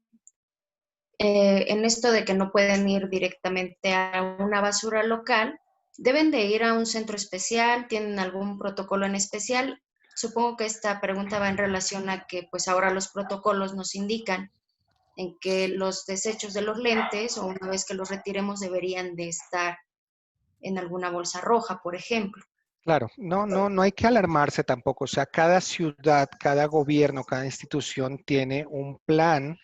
Speaker 5: en esto de que no pueden ir directamente a una basura local, ¿deben de ir a un centro especial? ¿Tienen algún protocolo en especial? Supongo que esta pregunta va en relación a que pues ahora los protocolos nos indican en que los desechos de los lentes, o una vez que los retiremos, deberían de estar en alguna bolsa roja, por ejemplo.
Speaker 3: Claro, no hay que alarmarse tampoco. O sea, cada ciudad, cada gobierno, cada institución tiene un plan,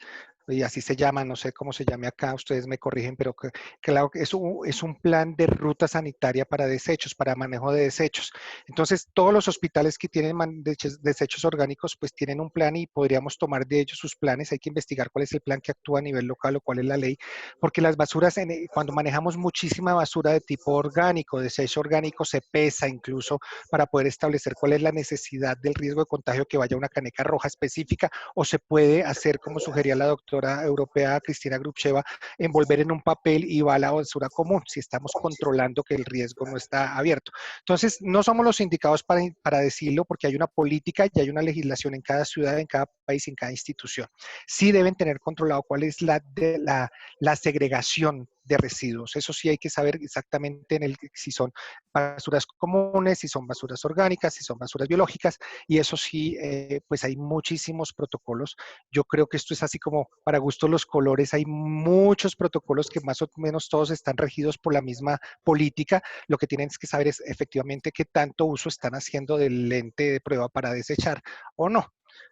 Speaker 3: y así se llama, no sé cómo se llame acá, ustedes me corrigen, pero claro que es un plan de ruta sanitaria para desechos, para manejo de desechos. Entonces, todos los hospitales que tienen desechos orgánicos, pues tienen un plan y podríamos tomar de ellos sus planes. Hay que investigar cuál es el plan que actúa a nivel local o cuál es la ley, porque las basuras, cuando manejamos muchísima basura de tipo orgánico, desecho orgánico, se pesa incluso para poder establecer cuál es la necesidad del riesgo de contagio que vaya a una caneca roja específica, o se puede hacer, como sugería la doctora, investigadora europea Cristina Grubcheva, envolver en un papel y va a la basura común, si estamos controlando que el riesgo no está abierto. Entonces, no somos los indicados para decirlo porque hay una política y hay una legislación en cada ciudad, en cada país, en cada institución. Sí deben tener controlado cuál es la segregación de residuos. Eso sí hay que saber exactamente si son basuras comunes, si son basuras orgánicas, si son basuras biológicas, y eso sí, pues hay muchísimos protocolos. Yo creo que esto es así como para gusto los colores, hay muchos protocolos que más o menos todos están regidos por la misma política. Lo que tienen que saber es efectivamente qué tanto uso están haciendo del lente de prueba para desechar o no.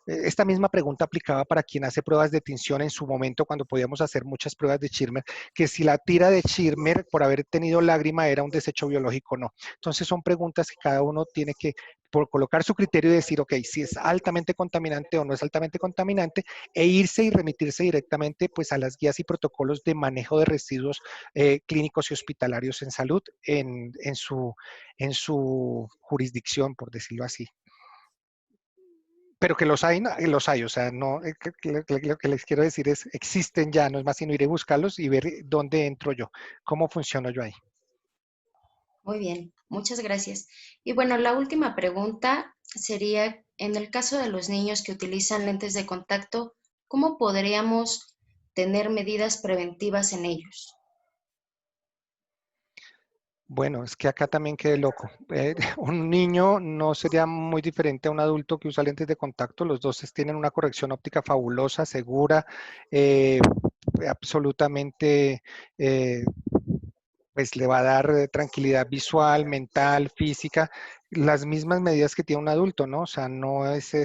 Speaker 3: Esta misma pregunta aplicaba para quien hace pruebas de tinción en su momento cuando podíamos hacer muchas pruebas de Schirmer, que si la tira de Schirmer por haber tenido lágrima era un desecho biológico o no. Entonces son preguntas que cada uno tiene que por colocar su criterio y decir, ok, si es altamente contaminante o no es altamente contaminante, e irse y remitirse directamente pues, a las guías y protocolos de manejo de residuos clínicos y hospitalarios en salud en su jurisdicción, por decirlo así. Pero que los hay, los hay, o sea, no, lo que les quiero decir es, existen ya, no es más sino ir a buscarlos y ver dónde entro yo, cómo funciono yo ahí.
Speaker 5: Muy bien, muchas gracias. Y bueno, la última pregunta sería, en el caso de los niños que utilizan lentes de contacto, ¿cómo podríamos tener medidas preventivas en ellos?
Speaker 3: Bueno, es que acá también quedé loco. Un niño no sería muy diferente a un adulto que usa lentes de contacto. Los dos tienen una corrección óptica fabulosa, segura, eh, absolutamente, pues le va a dar tranquilidad visual, mental, física, las mismas medidas que tiene un adulto, ¿no? O sea, no es,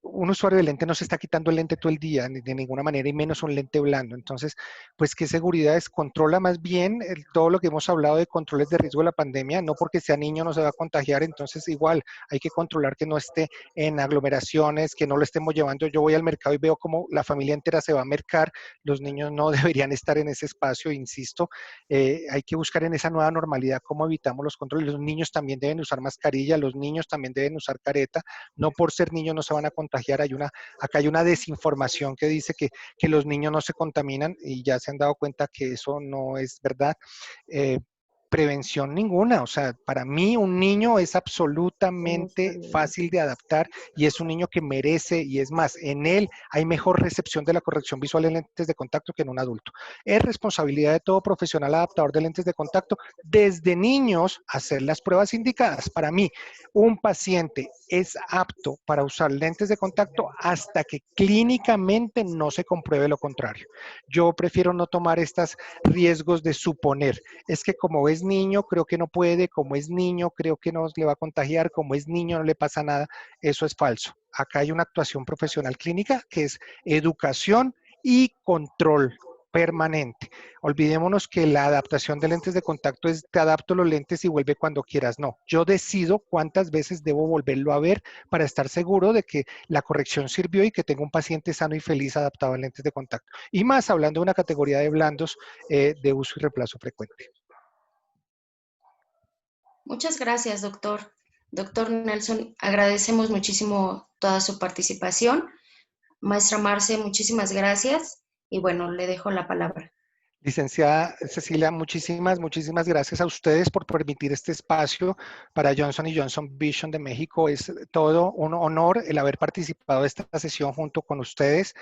Speaker 3: un usuario de lente no se está quitando el lente todo el día, ni de ninguna manera, y menos un lente blando. Entonces, pues, ¿qué seguridad es? Controla más bien todo lo que hemos hablado de controles de riesgo de la pandemia, no porque sea niño no se va a contagiar, entonces igual hay que controlar que no esté en aglomeraciones, que no lo estemos llevando. Yo voy al mercado y veo cómo la familia entera se va a mercar, los niños no deberían estar en ese espacio, insisto, hay que buscar en esa nueva normalidad cómo evitamos los controles. Los niños también deben usar mascarilla, los niños también deben usar careta, no por ser niños no se van a contagiar. Acá hay una desinformación que dice que los niños no se contaminan y ya se han dado cuenta que eso no es verdad. Prevención ninguna, o sea, para mí un niño es absolutamente fácil de adaptar y es un niño que merece, y es más, en él hay mejor recepción de la corrección visual en lentes de contacto que en un adulto. Es responsabilidad de todo profesional adaptador de lentes de contacto desde niños hacer las pruebas indicadas. Para mí, un paciente es apto para usar lentes de contacto hasta que clínicamente no se compruebe lo contrario. Yo prefiero no tomar estos riesgos de suponer. Es que como es niño, creo que no puede, como es niño, creo que no le va a contagiar, como es niño, no le pasa nada. Eso es falso. Acá hay una actuación profesional clínica que es educación y control permanente. Olvidémonos que la adaptación de lentes de contacto es te adapto los lentes y vuelve cuando quieras. No, yo decido cuántas veces debo volverlo a ver para estar seguro de que la corrección sirvió y que tengo un paciente sano y feliz adaptado a lentes de contacto. Y más hablando de una categoría de blandos de uso y reemplazo frecuente.
Speaker 5: Muchas gracias, doctor. Doctor Nelson, agradecemos muchísimo toda su participación. Maestra Marce, muchísimas gracias. Y bueno, le dejo la palabra.
Speaker 3: Licenciada Cecilia, muchísimas gracias a ustedes por permitir este espacio para Johnson & Johnson Vision de México. Es todo un honor el haber participado de esta sesión junto con ustedes.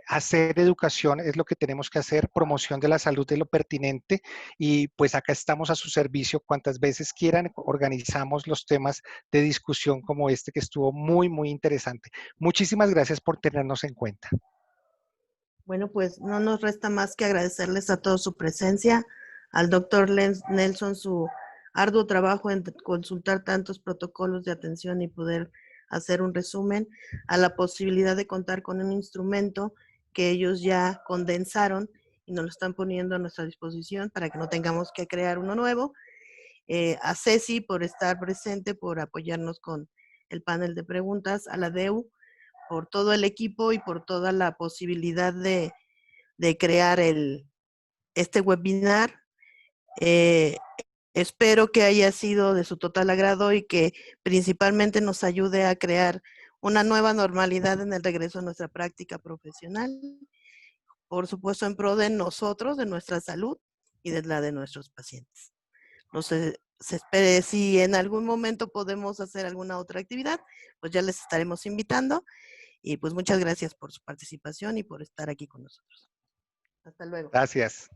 Speaker 3: Hacer educación es lo que tenemos que hacer, promoción de la salud es lo pertinente y pues acá estamos a su servicio cuantas veces quieran. Organizamos los temas de discusión como este que estuvo muy interesante. Muchísimas gracias por tenernos en cuenta.
Speaker 2: Bueno, pues no nos resta más que agradecerles a todos su presencia, al doctor Nelson su arduo trabajo en consultar tantos protocolos de atención y poder hacer un resumen, a la posibilidad de contar con un instrumento que ellos ya condensaron y nos lo están poniendo a nuestra disposición para que no tengamos que crear uno nuevo. A Ceci por estar presente, por apoyarnos con el panel de preguntas, a la DEU por todo el equipo y por toda la posibilidad de crear este webinar. Espero que haya sido de su total agrado y que principalmente nos ayude a crear una nueva normalidad en el regreso a nuestra práctica profesional. por supuesto, en pro de nosotros, de nuestra salud y de la de nuestros pacientes. No sé, se espere si en algún momento podemos hacer alguna otra actividad, pues ya les estaremos invitando. Y pues muchas gracias por su participación y por estar aquí con nosotros. Hasta luego.
Speaker 3: Gracias.